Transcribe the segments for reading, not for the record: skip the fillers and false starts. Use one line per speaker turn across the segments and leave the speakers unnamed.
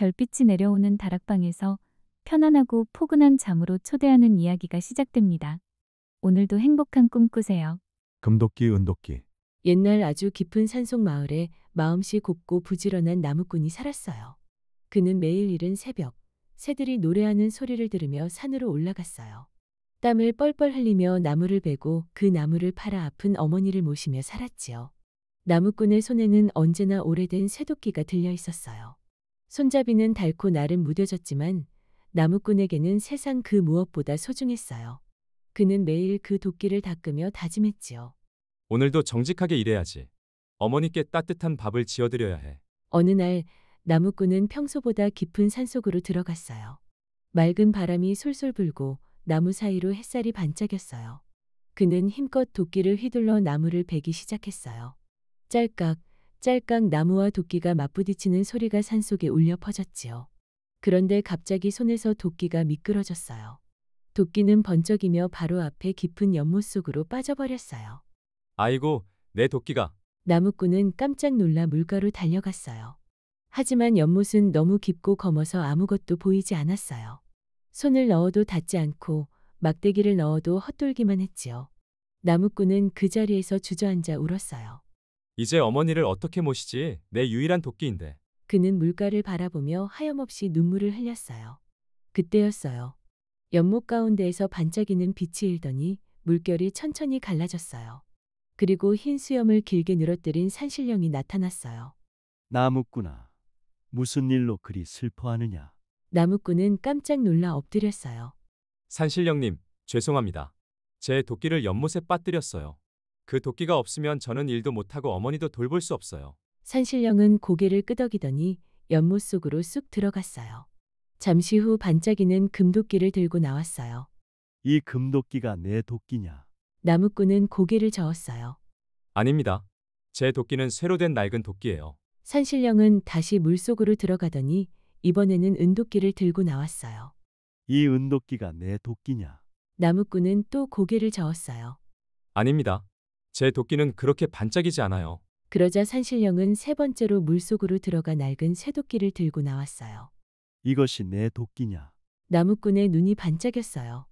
별빛이 내려오는 다락방에서 편안하고 포근한 잠으로 초대하는 이야기가 시작됩니다. 오늘도 행복한 꿈 꾸세요.
금도끼 은도끼.
옛날 아주 깊은 산속 마을에 마음씨 곱고 부지런한 나무꾼이 살았어요. 그는 매일 이른 새벽, 새들이 노래하는 소리를 들으며 산으로 올라갔어요. 땀을 뻘뻘 흘리며 나무를 베고 그 나무를 팔아 아픈 어머니를 모시며 살았지요. 나무꾼의 손에는 언제나 오래된 쇠도끼가 들려 있었어요. 손잡이는 닳고 날은 무뎌졌지만 나무꾼에게는 세상 그 무엇보다 소중했어요. 그는 매일 그 도끼를 닦으며 다짐했지요.
오늘도 정직하게 일해야지. 어머니께 따뜻한 밥을 지어드려야 해.
어느 날 나무꾼은 평소보다 깊은 산속으로 들어갔어요. 맑은 바람이 솔솔 불고 나무 사이로 햇살이 반짝였어요. 그는 힘껏 도끼를 휘둘러 나무를 베기 시작했어요. 짤깍, 짤깍 나무와 도끼가 맞부딪히는 소리가 산속에 울려 퍼졌지요. 그런데 갑자기 손에서 도끼가 미끄러졌어요. 도끼는 번쩍이며 바로 앞에 깊은 연못 속으로 빠져버렸어요.
아이고, 내 도끼가.
나무꾼은 깜짝 놀라 물가로 달려갔어요. 하지만 연못은 너무 깊고 검어서 아무것도 보이지 않았어요. 손을 넣어도 닿지 않고 막대기를 넣어도 헛돌기만 했지요. 나무꾼은 그 자리에서 주저앉아 울었어요.
이제 어머니를 어떻게 모시지? 내 유일한 도끼인데.
그는 물가를 바라보며 하염없이 눈물을 흘렸어요. 그때였어요. 연못 가운데에서 반짝이는 빛이 일더니 물결이 천천히 갈라졌어요. 그리고 흰 수염을 길게 늘어뜨린 산신령이 나타났어요.
나무꾼아, 무슨 일로 그리 슬퍼하느냐?
나무꾼은 깜짝 놀라 엎드렸어요.
산신령님, 죄송합니다. 제 도끼를 연못에 빠뜨렸어요. 그 도끼가 없으면 저는 일도 못하고 어머니도 돌볼 수 없어요.
산신령은 고개를 끄덕이더니 연못 속으로 쑥 들어갔어요. 잠시 후 반짝이는 금도끼를 들고 나왔어요.
이 금도끼가 내 도끼냐?
나무꾼은 고개를 저었어요.
아닙니다. 제 도끼는 쇠로 된 낡은 도끼예요.
산신령은 다시 물속으로 들어가더니 이번에는 은도끼를 들고 나왔어요.
이 은도끼가 내 도끼냐?
나무꾼은 또 고개를 저었어요.
아닙니다. 제 도끼는 그렇게 반짝이지 않아요.
그러자 산신령은 세 번째로 물속으로 들어가 낡은 쇠도끼를 들고 나왔어요.
이것이 내 도끼냐?
나무꾼의 눈이 반짝였어요.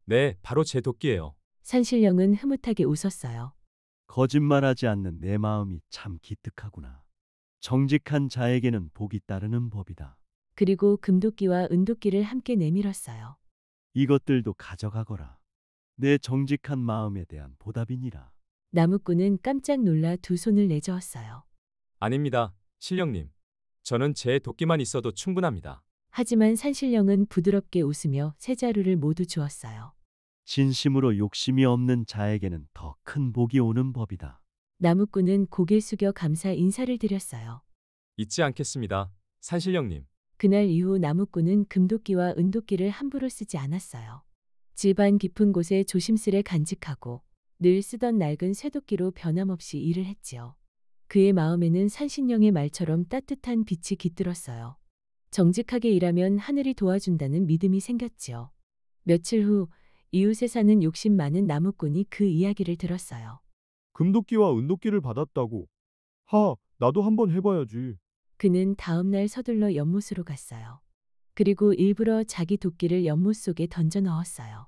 네, 바로 제 도끼예요.
산신령은 흐뭇하게 웃었어요.
거짓말하지 않는 내 마음이 참 기특하구나. 정직한 자에게는 복이 따르는 법이다.
그리고 금도끼와 은도끼를 함께 내밀었어요.
이것들도 가져가거라. 내 정직한 마음에 대한 보답이니라.
나무꾼은 깜짝 놀라 두 손을 내저었어요.
아닙니다, 신령님. 저는 제 도끼만 있어도 충분합니다.
하지만 산신령은 부드럽게 웃으며 세 자루를 모두 주었어요.
진심으로 욕심이 없는 자에게는 더 큰 복이 오는 법이다.
나무꾼은 고개 숙여 감사 인사를 드렸어요.
잊지 않겠습니다, 산신령님.
그날 이후 나무꾼은 금도끼와 은도끼를 함부로 쓰지 않았어요. 집안 깊은 곳에 조심스레 간직하고 늘 쓰던 낡은 쇠도끼로 변함없이 일을 했지요. 그의 마음에는 산신령의 말처럼 따뜻한 빛이 깃들었어요. 정직하게 일하면 하늘이 도와준다는 믿음이 생겼지요. 며칠 후 이웃에 사는 욕심 많은 나무꾼이 그 이야기를 들었어요.
금도끼와 은도끼를 받았다고. 나도 한번 해봐야지.
그는 다음 날 서둘러 연못으로 갔어요. 그리고 일부러 자기 도끼를 연못 속에 던져 넣었어요.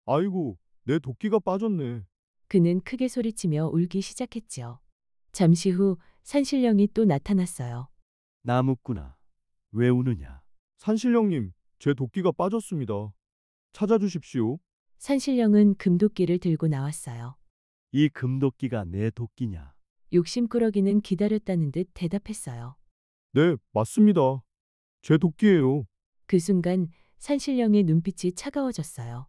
아이고, 내 도끼가 빠졌네.
그는 크게 소리치며 울기 시작했지요. 잠시 후 산신령이 또 나타났어요.
나무꾼아, 왜 우느냐?
산신령님, 제 도끼가 빠졌습니다. 찾아주십시오.
산신령은 금도끼를 들고 나왔어요.
이 금도끼가 내 도끼냐?
욕심꾸러기는 기다렸다는 듯 대답했어요.
네, 맞습니다. 제 도끼예요.
그 순간 산신령의 눈빛이 차가워졌어요.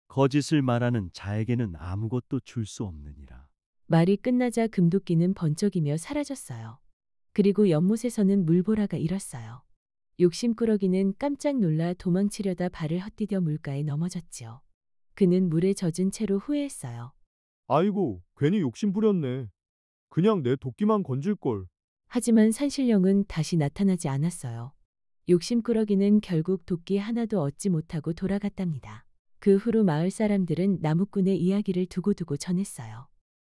거짓을 말하는 자에게는 아무것도 줄 수 없느니라.
말이 끝나자 금도끼는 번쩍이며 사라졌어요. 그리고 연못에서는 물보라가 일었어요. 욕심꾸러기는 깜짝 놀라 도망치려다 발을 헛디뎌 물가에 넘어졌지요. 그는 물에 젖은 채로 후회했어요.
아이고, 괜히 욕심 부렸네. 그냥 내 도끼만 건질걸.
하지만 산신령은 다시 나타나지 않았어요. 욕심꾸러기는 결국 도끼 하나도 얻지 못하고 돌아갔답니다. 그 후로 마을 사람들은 나무꾼의 이야기를 두고두고 전했어요.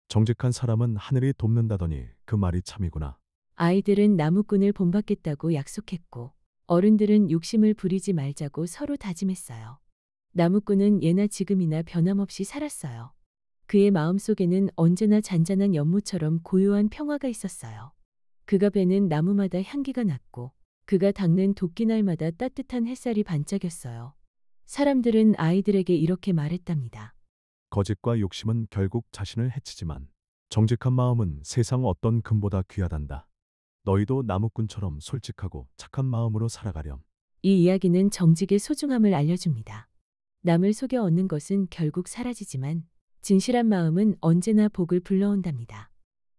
정직한 사람은 하늘이 돕는다더니 그 말이 참이구나.
아이들은 나무꾼을 본받겠다고 약속했고 어른들은 욕심을 부리지 말자고 서로 다짐했어요. 나무꾼은 예나 지금이나 변함없이 살았어요. 그의 마음속에는 언제나 잔잔한 연못처럼 고요한 평화가 있었어요. 그가 베는 나무마다 향기가 났고 그가 닦는 도끼날마다 따뜻한 햇살이 반짝였어요. 사람들은 아이들에게 이렇게 말했답니다.
거짓과 욕심은 결국 자신을 해치지만 정직한 마음은 세상 어떤 금보다 귀하단다. 너희도 나무꾼처럼 솔직하고 착한 마음으로 살아가렴.
이 이야기는 정직의 소중함을 알려줍니다. 남을 속여 얻는 것은 결국 사라지지만 진실한 마음은 언제나 복을 불러온답니다.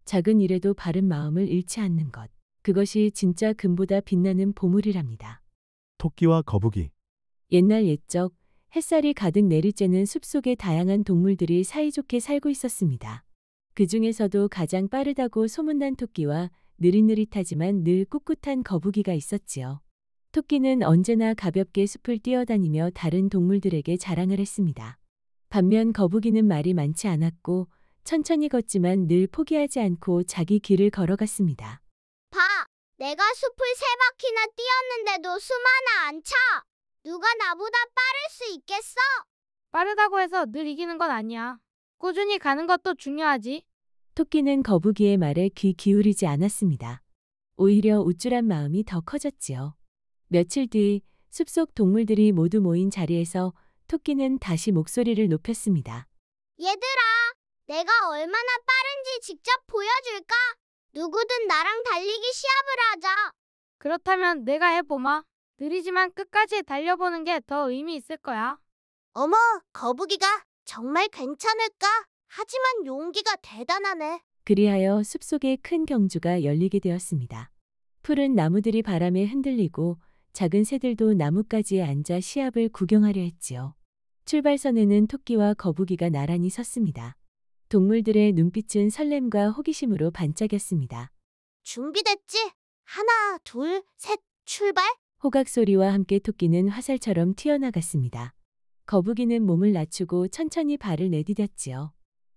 작은 일에도 바른 마음을 잃지 않는 것. 그것이 진짜 금보다 빛나는 보물이랍니다.
토끼와 거북이.
옛날 옛적 햇살이 가득 내리쬐는 숲속에 다양한 동물들이 사이좋게 살고 있었습니다. 그 중에서도 가장 빠르다고 소문난 토끼와 느릿느릿하지만 늘 꿋꿋한 거북이가 있었지요. 토끼는 언제나 가볍게 숲을 뛰어다니며 다른 동물들에게 자랑을 했습니다. 반면 거북이는 말이 많지 않았고 천천히 걷지만 늘 포기하지 않고 자기 길을 걸어갔습니다.
봐! 내가 숲을 3바퀴나 뛰었는데도 숨 하나 안 차! 누가 나보다 빠를 수 있겠어?
빠르다고 해서 늘 이기는 건 아니야. 꾸준히 가는 것도 중요하지.
토끼는 거북이의 말에 귀 기울이지 않았습니다. 오히려 우쭐한 마음이 더 커졌지요. 며칠 뒤 숲속 동물들이 모두 모인 자리에서 토끼는 다시 목소리를 높였습니다.
얘들아! 내가 얼마나 빠른지 직접 보여줄까? 누구든 나랑 달리기 시합을 하자.
그렇다면 내가 해보마. 느리지만 끝까지 달려보는 게 더 의미 있을 거야.
어머, 거북이가 정말 괜찮을까? 하지만 용기가 대단하네.
그리하여 숲속에 큰 경주가 열리게 되었습니다. 푸른 나무들이 바람에 흔들리고 작은 새들도 나뭇가지에 앉아 시합을 구경하려 했지요. 출발선에는 토끼와 거북이가 나란히 섰습니다. 동물들의 눈빛은 설렘과 호기심으로 반짝였습니다.
준비됐지? 하나, 둘, 셋, 출발!
호각 소리와 함께 토끼는 화살처럼 튀어나갔습니다. 거북이는 몸을 낮추고 천천히 발을 내디뎠지요.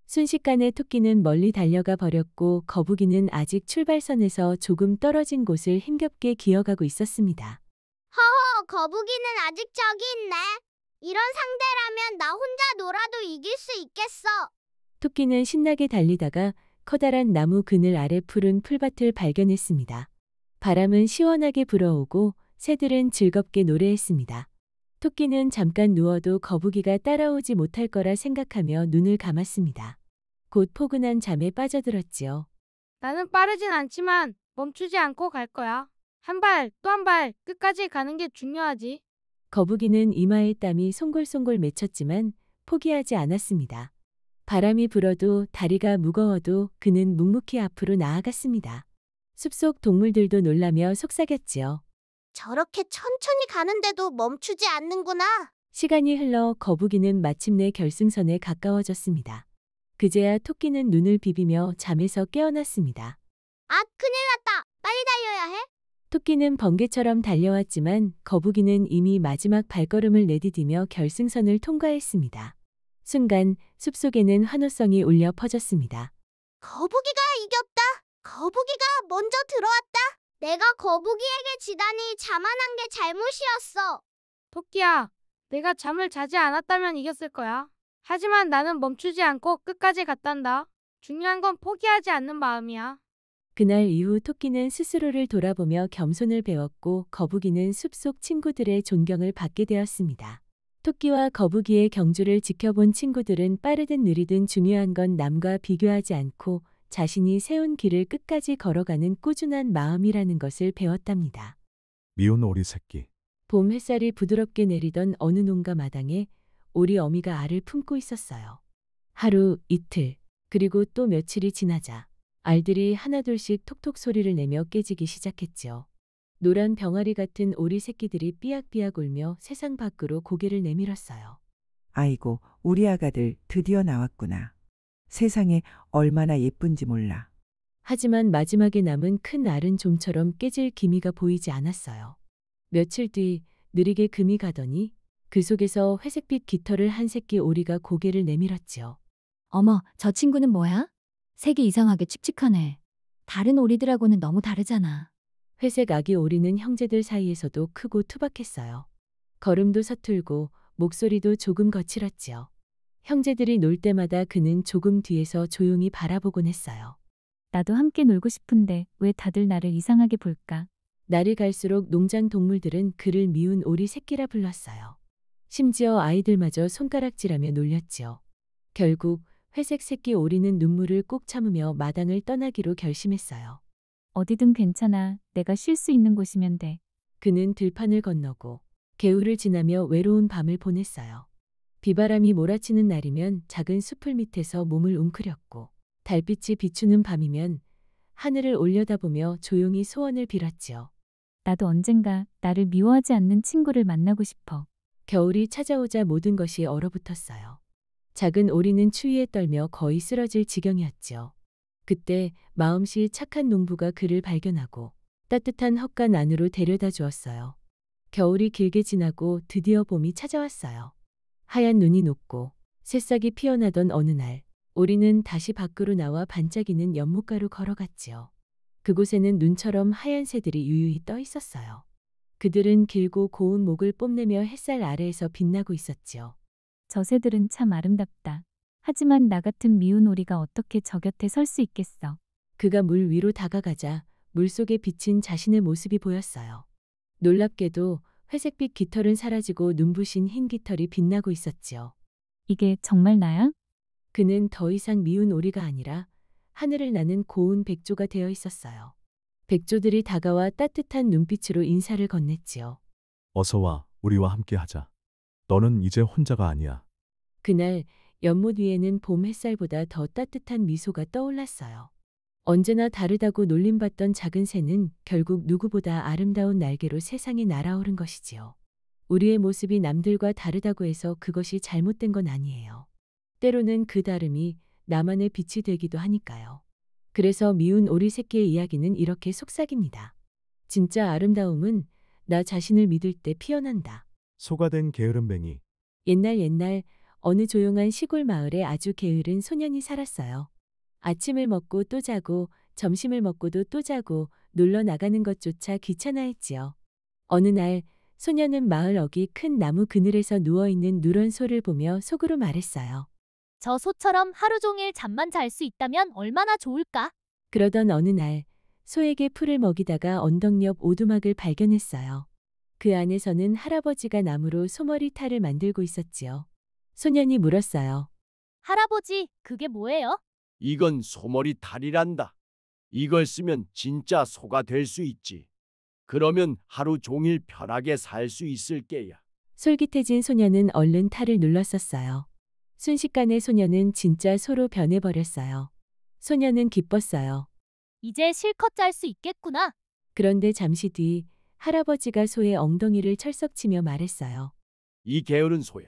순식간에 토끼는 멀리 달려가 버렸고 거북이는 아직 출발선에서 조금 떨어진 곳을 힘겹게 기어가고 있었습니다.
거북이는 아직 저기 있네. 이런 상대라면 나 혼자 놀아도 이길 수 있겠어.
토끼는 신나게 달리다가 커다란 나무 그늘 아래 푸른 풀밭을 발견했습니다. 바람은 시원하게 불어오고 새들은 즐겁게 노래했습니다. 토끼는 잠깐 누워도 거북이가 따라오지 못할 거라 생각하며 눈을 감았습니다. 곧 포근한 잠에 빠져들었지요.
나는 빠르진 않지만 멈추지 않고 갈 거야. 한 발, 또 한 발, 끝까지 가는 게 중요하지.
거북이는 이마에 땀이 송골송골 맺혔지만 포기하지 않았습니다. 바람이 불어도 다리가 무거워도 그는 묵묵히 앞으로 나아갔습니다. 숲속 동물들도 놀라며 속삭였지요.
저렇게 천천히 가는데도 멈추지 않는구나.
시간이 흘러 거북이는 마침내 결승선에 가까워졌습니다. 그제야 토끼는 눈을 비비며 잠에서 깨어났습니다.
아, 큰일 났다. 빨리 달려야 해.
토끼는 번개처럼 달려왔지만 거북이는 이미 마지막 발걸음을 내디디며 결승선을 통과했습니다. 순간 숲속에는 환호성이 울려 퍼졌습니다.
거북이가 이겼다. 거북이가 먼저 들어왔다. 내가 거북이에게 지다니 자만한 게 잘못이었어.
토끼야, 내가 잠을 자지 않았다면 이겼을 거야. 하지만 나는 멈추지 않고 끝까지 갔단다. 중요한 건 포기하지 않는 마음이야.
그날 이후 토끼는 스스로를 돌아보며 겸손을 배웠고 거북이는 숲속 친구들의 존경을 받게 되었습니다. 토끼와 거북이의 경주를 지켜본 친구들은 빠르든 느리든 중요한 건 남과 비교하지 않고 자신이 세운 길을 끝까지 걸어가는 꾸준한 마음이라는 것을 배웠답니다.
미운 오리 새끼.
봄 햇살이 부드럽게 내리던 어느 농가 마당에 오리 어미가 알을 품고 있었어요. 하루, 이틀, 그리고 또 며칠이 지나자 알들이 하나둘씩 톡톡 소리를 내며 깨지기 시작했지요. 노란 병아리 같은 오리 새끼들이 삐약삐약 울며 세상 밖으로 고개를 내밀었어요.
아이고, 우리 아가들 드디어 나왔구나. 세상에 얼마나 예쁜지 몰라.
하지만 마지막에 남은 큰 알은 좀처럼 깨질 기미가 보이지 않았어요. 며칠 뒤 느리게 금이 가더니 그 속에서 회색빛 깃털을 한 새끼 오리가 고개를 내밀었지요.
어머, 저 친구는 뭐야? 색이 이상하게 칙칙하네. 다른 오리들하고는 너무 다르잖아.
회색 아기 오리는 형제들 사이에서도 크고 투박했어요. 걸음도 서툴고 목소리도 조금 거칠었지요. 형제들이 놀 때마다 그는 조금 뒤에서 조용히 바라보곤 했어요.
나도 함께 놀고 싶은데 왜 다들 나를 이상하게 볼까?
날이 갈수록 농장 동물들은 그를 미운 오리 새끼라 불렀어요. 심지어 아이들마저 손가락질하며 놀렸지요. 결국 회색 새끼 오리는 눈물을 꾹 참으며 마당을 떠나기로 결심했어요.
어디든 괜찮아. 내가 쉴 수 있는 곳이면 돼.
그는 들판을 건너고 개울을 지나며 외로운 밤을 보냈어요. 비바람이 몰아치는 날이면 작은 숲을 밑에서 몸을 웅크렸고 달빛이 비추는 밤이면 하늘을 올려다보며 조용히 소원을 빌었지요.
나도 언젠가 나를 미워하지 않는 친구를 만나고 싶어.
겨울이 찾아오자 모든 것이 얼어붙었어요. 작은 오리는 추위에 떨며 거의 쓰러질 지경이었지요. 그때 마음씨 착한 농부가 그를 발견하고 따뜻한 헛간 안으로 데려다 주었어요. 겨울이 길게 지나고 드디어 봄이 찾아왔어요. 하얀 눈이 녹고 새싹이 피어나던 어느 날, 오리는 다시 밖으로 나와 반짝이는 연못가로 걸어갔지요. 그곳에는 눈처럼 하얀 새들이 유유히 떠 있었어요. 그들은 길고 고운 목을 뽐내며 햇살 아래에서 빛나고 있었지요.
저 새들은 참 아름답다. 하지만 나 같은 미운 오리가 어떻게 저 곁에 설 수 있겠어.
그가 물 위로 다가가자 물속에 비친 자신의 모습이 보였어요. 놀랍게도 회색빛 깃털은 사라지고 눈부신 흰 깃털이 빛나고 있었지요.
이게 정말 나야?
그는 더 이상 미운 오리가 아니라 하늘을 나는 고운 백조가 되어 있었어요. 백조들이 다가와 따뜻한 눈빛으로 인사를 건넸지요.
어서 와, 우리와 함께 하자. 너는 이제 혼자가 아니야.
그날 연못 위에는 봄 햇살보다 더 따뜻한 미소가 떠올랐어요. 언제나 다르다고 놀림받던 작은 새는 결국 누구보다 아름다운 날개로 세상에 날아오른 것이지요. 우리의 모습이 남들과 다르다고 해서 그것이 잘못된 건 아니에요. 때로는 그 다름이 나만의 빛이 되기도 하니까요. 그래서 미운 오리 새끼의 이야기는 이렇게 속삭입니다. 진짜 아름다움은 나 자신을 믿을 때 피어난다.
소가 된 게으름뱅이.
옛날 어느 조용한 시골 마을에 아주 게으른 소년이 살았어요. 아침을 먹고 또 자고 점심을 먹고도 또 자고 놀러 나가는 것조차 귀찮아했지요. 어느 날 소년은 마을 어귀 큰 나무 그늘에서 누워있는 누런 소를 보며 속으로 말했어요.
저 소처럼 하루 종일 잠만 잘 수 있다면 얼마나 좋을까?
그러던 어느 날 소에게 풀을 먹이다가 언덕 옆 오두막을 발견했어요. 그 안에서는 할아버지가 나무로 소머리 탈을 만들고 있었지요. 소년이 물었어요.
할아버지, 그게 뭐예요?
이건 소머리 탈이란다. 이걸 쓰면 진짜 소가 될 수 있지. 그러면 하루 종일 편하게 살 수 있을 게야.
솔깃해진 소년은 얼른 탈을 눌렀었어요. 순식간에 소년은 진짜 소로 변해버렸어요. 소년은 기뻤어요.
이제 실컷 잘 수 있겠구나.
그런데 잠시 뒤 할아버지가 소의 엉덩이를 철썩치며 말했어요.
이 게으른 소야.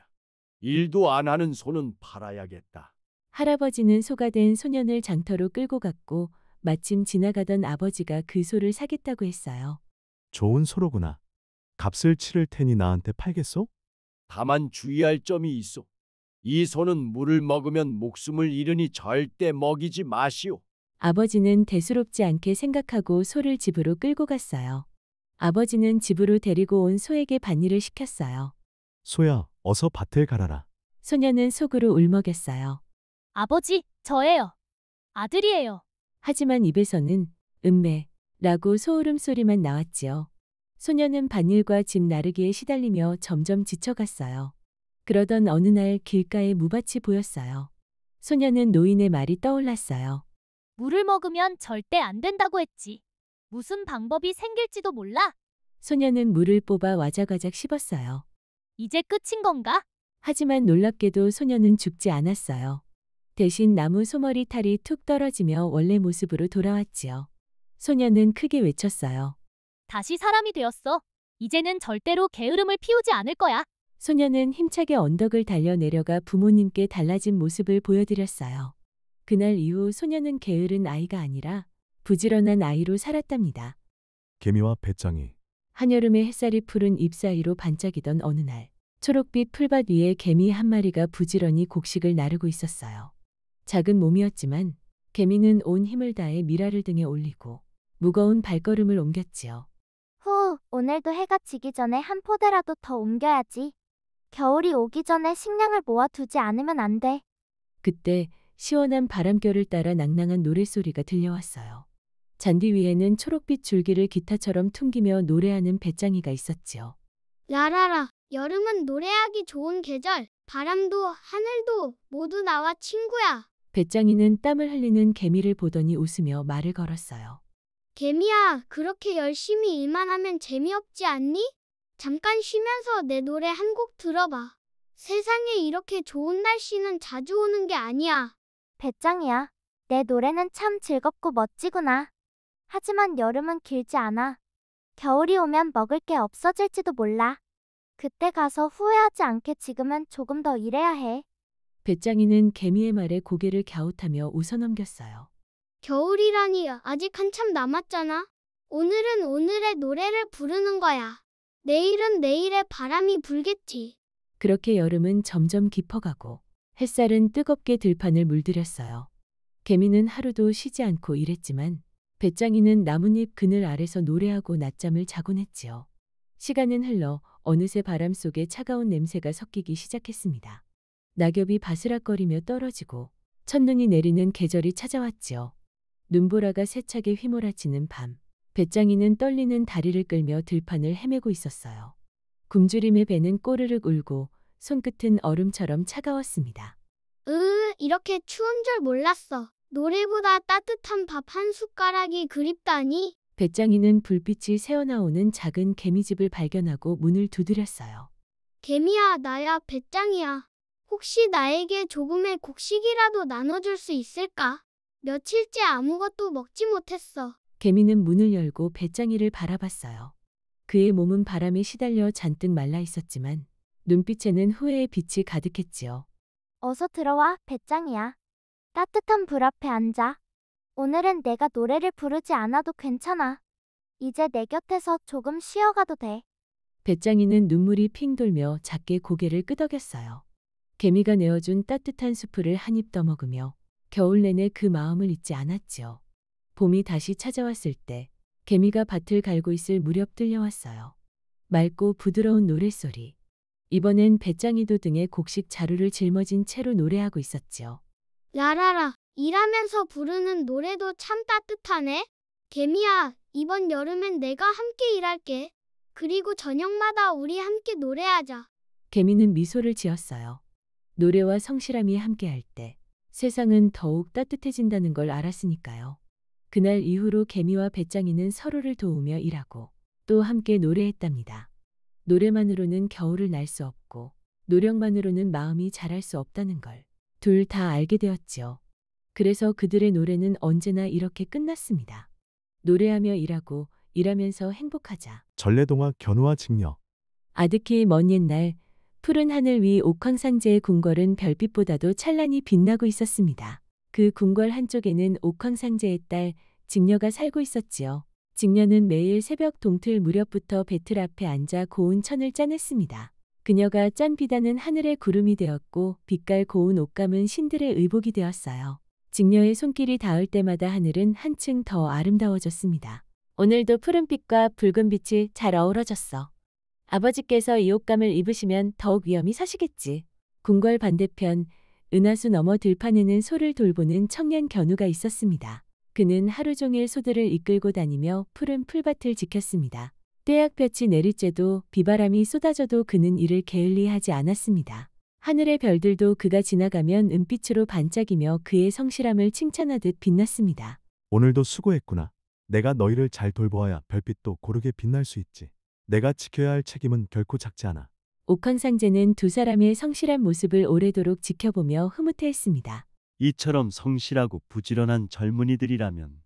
일도 안 하는 소는 팔아야겠다.
할아버지는 소가 된 소년을 장터로 끌고 갔고 마침 지나가던 아버지가 그 소를 사겠다고 했어요.
좋은 소로구나. 값을 치를 테니 나한테 팔겠소?
다만 주의할 점이 있어. 이 소는 물을 먹으면 목숨을 잃으니 절대 먹이지 마시오.
아버지는 대수롭지 않게 생각하고 소를 집으로 끌고 갔어요. 아버지는 집으로 데리고 온 소에게 반일을 시켰어요.
소야, 어서 밭을 갈아라.
소년은 속으로 울먹였어요.
아버지, 저예요. 아들이에요.
하지만 입에서는 라고 소울음 소리만 나왔지요. 소년은 밭일과 집 나르기에 시달리며 점점 지쳐갔어요. 그러던 어느 날 길가에 무밭이 보였어요. 소년은 노인의 말이 떠올랐어요.
물을 먹으면 절대 안 된다고 했지. 무슨 방법이 생길지도 몰라.
소년은 물을 뽑아 와작와작 씹었어요.
이제 끝인 건가?
하지만 놀랍게도 소년은 죽지 않았어요. 대신 나무 소머리 탈이 툭 떨어지며 원래 모습으로 돌아왔지요. 소년은 크게 외쳤어요.
다시 사람이 되었어. 이제는 절대로 게으름을 피우지 않을 거야.
소년은 힘차게 언덕을 달려 내려가 부모님께 달라진 모습을 보여드렸어요. 그날 이후 소년은 게으른 아이가 아니라 부지런한 아이로 살았답니다.
개미와 배짱이.
한여름의 햇살이 푸른 잎 사이로 반짝이던 어느 날, 초록빛 풀밭 위에 개미 한 마리가 부지런히 곡식을 나르고 있었어요. 작은 몸이었지만 개미는 온 힘을 다해 미라를 등에 올리고 무거운 발걸음을 옮겼지요.
후, 오늘도 해가 지기 전에 한 포대라도 더 옮겨야지. 겨울이 오기 전에 식량을 모아두지 않으면 안 돼.
그때 시원한 바람결을 따라 낭낭한 노랫소리가 들려왔어요. 잔디 위에는 초록빛 줄기를 기타처럼 퉁기며 노래하는 배짱이가 있었지요.
라라라, 여름은 노래하기 좋은 계절. 바람도 하늘도 모두 나와 친구야.
배짱이는 땀을 흘리는 개미를 보더니 웃으며 말을 걸었어요.
개미야, 그렇게 열심히 일만 하면 재미없지 않니? 잠깐 쉬면서 내 노래 한 곡 들어봐. 세상에 이렇게 좋은 날씨는 자주 오는 게 아니야. 배짱이야, 내 노래는 참 즐겁고 멋지구나. 하지만 여름은 길지 않아. 겨울이 오면 먹을 게 없어질지도 몰라. 그때 가서 후회하지 않게 지금은 조금 더 일해야 해.
배짱이는 개미의 말에 고개를 갸웃하며 웃어넘겼어요.
겨울이라니 아직 한참 남았잖아. 오늘은 오늘의 노래를 부르는 거야. 내일은 내일의 바람이 불겠지.
그렇게 여름은 점점 깊어가고 햇살은 뜨겁게 들판을 물들였어요. 개미는 하루도 쉬지 않고 일했지만 배짱이는 나뭇잎 그늘 아래서 노래하고 낮잠을 자곤 했지요. 시간은 흘러 어느새 바람 속에 차가운 냄새가 섞이기 시작했습니다. 낙엽이 바스락거리며 떨어지고 첫눈이 내리는 계절이 찾아왔지요. 눈보라가 세차게 휘몰아치는 밤, 배짱이는 떨리는 다리를 끌며 들판을 헤매고 있었어요. 굶주림의 배는 꼬르륵 울고 손끝은 얼음처럼 차가웠습니다.
이렇게 추운 줄 몰랐어. 노래보다 따뜻한 밥 한 숟가락이 그립다니.
배짱이는 불빛이 새어나오는 작은 개미집을 발견하고 문을 두드렸어요.
개미야, 나야, 배짱이야. 혹시 나에게 조금의 곡식이라도 나눠줄 수 있을까? 며칠째 아무것도 먹지 못했어.
개미는 문을 열고 배짱이를 바라봤어요. 그의 몸은 바람에 시달려 잔뜩 말라 있었지만 눈빛에는 후회의 빛이 가득했지요.
어서 들어와, 배짱이야. 따뜻한 불 앞에 앉아. 오늘은 내가 노래를 부르지 않아도 괜찮아. 이제 내 곁에서 조금 쉬어가도 돼.
배짱이는 눈물이 핑 돌며 작게 고개를 끄덕였어요. 개미가 내어준 따뜻한 수프를 한 입 떠먹으며 겨울 내내 그 마음을 잊지 않았지요. 봄이 다시 찾아왔을 때 개미가 밭을 갈고 있을 무렵 들려왔어요. 맑고 부드러운 노랫소리. 이번엔 배짱이도 등에 곡식 자루를 짊어진 채로 노래하고 있었지요.
라라라, 일하면서 부르는 노래도 참 따뜻하네. 개미야, 이번 여름엔 내가 함께 일할게. 그리고 저녁마다 우리 함께 노래하자.
개미는 미소를 지었어요. 노래와 성실함이 함께할 때 세상은 더욱 따뜻해진다는 걸 알았으니까요. 그날 이후로 개미와 배짱이는 서로를 도우며 일하고 또 함께 노래했답니다. 노래만으로는 겨울을 날 수 없고 노력만으로는 마음이 자랄 수 없다는 걸 둘 다 알게 되었지요. 그래서 그들의 노래는 언제나 이렇게 끝났습니다. 노래하며 일하고 일하면서 행복하자.
전래동화 견우와 직녀.
아득히 먼 옛날 푸른 하늘 위 옥황상제의 궁궐은 별빛보다도 찬란히 빛나고 있었습니다. 그 궁궐 한쪽에는 옥황상제의 딸 직녀가 살고 있었지요. 직녀는 매일 새벽 동틀 무렵부터 배틀 앞에 앉아 고운 천을 짜냈습니다. 그녀가 짠 비단은 하늘의 구름이 되었고 빛깔 고운 옷감은 신들의 의복이 되었어요. 직녀의 손길이 닿을 때마다 하늘은 한층 더 아름다워졌습니다. 오늘도 푸른빛과 붉은빛이 잘 어우러졌어. 아버지께서 이 옷감을 입으시면 더욱 위엄이 서시겠지. 궁궐 반대편 은하수 너머 들판에는 소를 돌보는 청년 견우가 있었습니다. 그는 하루 종일 소들을 이끌고 다니며 푸른 풀밭을 지켰습니다. 떼약볕이 내리쬐도 비바람이 쏟아져도 그는 이를 게을리하지 않았습니다. 하늘의 별들도 그가 지나가면 은빛으로 반짝이며 그의 성실함을 칭찬하듯 빛났습니다.
오늘도 수고했구나. 내가 너희를 잘 돌보아야 별빛도 고르게 빛날 수 있지. 내가 지켜야 할 책임은 결코 작지 않아.
옥황상제는 두 사람의 성실한 모습을 오래도록 지켜보며 흐뭇해했습니다.
이처럼 성실하고 부지런한 젊은이들이라면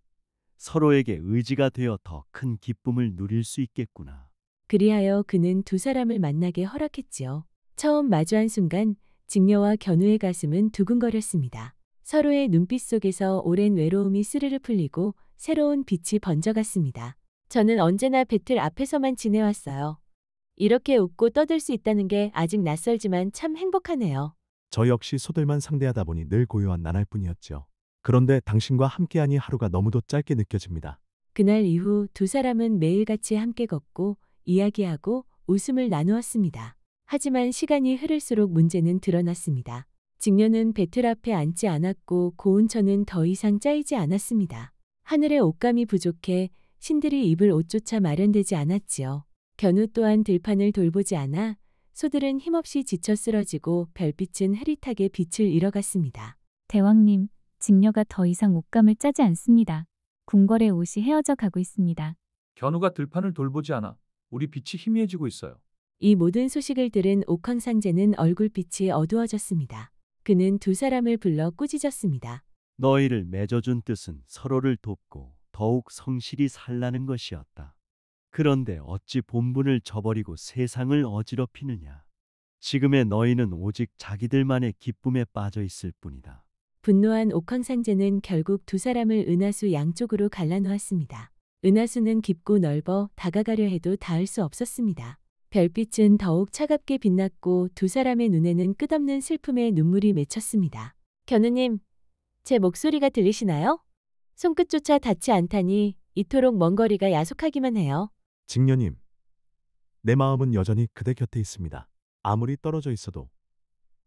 서로에게 의지가 되어 더 큰 기쁨을 누릴 수 있겠구나.
그리하여 그는 두 사람을 만나게 허락했지요. 처음 마주한 순간 직녀와 견우의 가슴은 두근거렸습니다. 서로의 눈빛 속에서 오랜 외로움이 스르르 풀리고 새로운 빛이 번져갔습니다. 저는 언제나 배틀 앞에서만 지내왔어요. 이렇게 웃고 떠들 수 있다는 게 아직 낯설지만 참 행복하네요.
저 역시 소들만 상대하다 보니 늘 고요한 나날뿐이었죠. 그런데 당신과 함께하니 하루가 너무도 짧게 느껴집니다.
그날 이후 두 사람은 매일같이 함께 걷고 이야기하고 웃음을 나누었습니다. 하지만 시간이 흐를수록 문제는 드러났습니다. 직녀는 배틀 앞에 앉지 않았고 고운천은 더 이상 짜이지 않았습니다. 하늘에 옷감이 부족해 신들이 입을 옷조차 마련되지 않았지요. 견우 또한 들판을 돌보지 않아 소들은 힘없이 지쳐 쓰러지고 별빛은 흐릿하게 빛을 잃어갔습니다.
대왕님, 직녀가 더 이상 옷감을 짜지 않습니다. 궁궐의 옷이 헤어져 가고 있습니다.
견우가 들판을 돌보지 않아 우리 빛이 희미해지고 있어요.
이 모든 소식을 들은 옥황상제는 얼굴빛이 어두워졌습니다. 그는 두 사람을 불러 꾸짖었습니다.
너희를 맺어준 뜻은 서로를 돕고 더욱 성실히 살라는 것이었다. 그런데 어찌 본분을 저버리고 세상을 어지럽히느냐. 지금의 너희는 오직 자기들만의 기쁨에 빠져 있을 뿐이다.
분노한 옥황상제는 결국 두 사람을 은하수 양쪽으로 갈라놓았습니다. 은하수는 깊고 넓어 다가가려 해도 닿을 수 없었습니다. 별빛은 더욱 차갑게 빛났고 두 사람의 눈에는 끝없는 슬픔의 눈물이 맺혔습니다. 견우님, 제 목소리가 들리시나요? 손끝조차 닿지 않다니 이토록 먼 거리가 야속하기만 해요.
직녀님, 내 마음은 여전히 그대 곁에 있습니다. 아무리 떨어져 있어도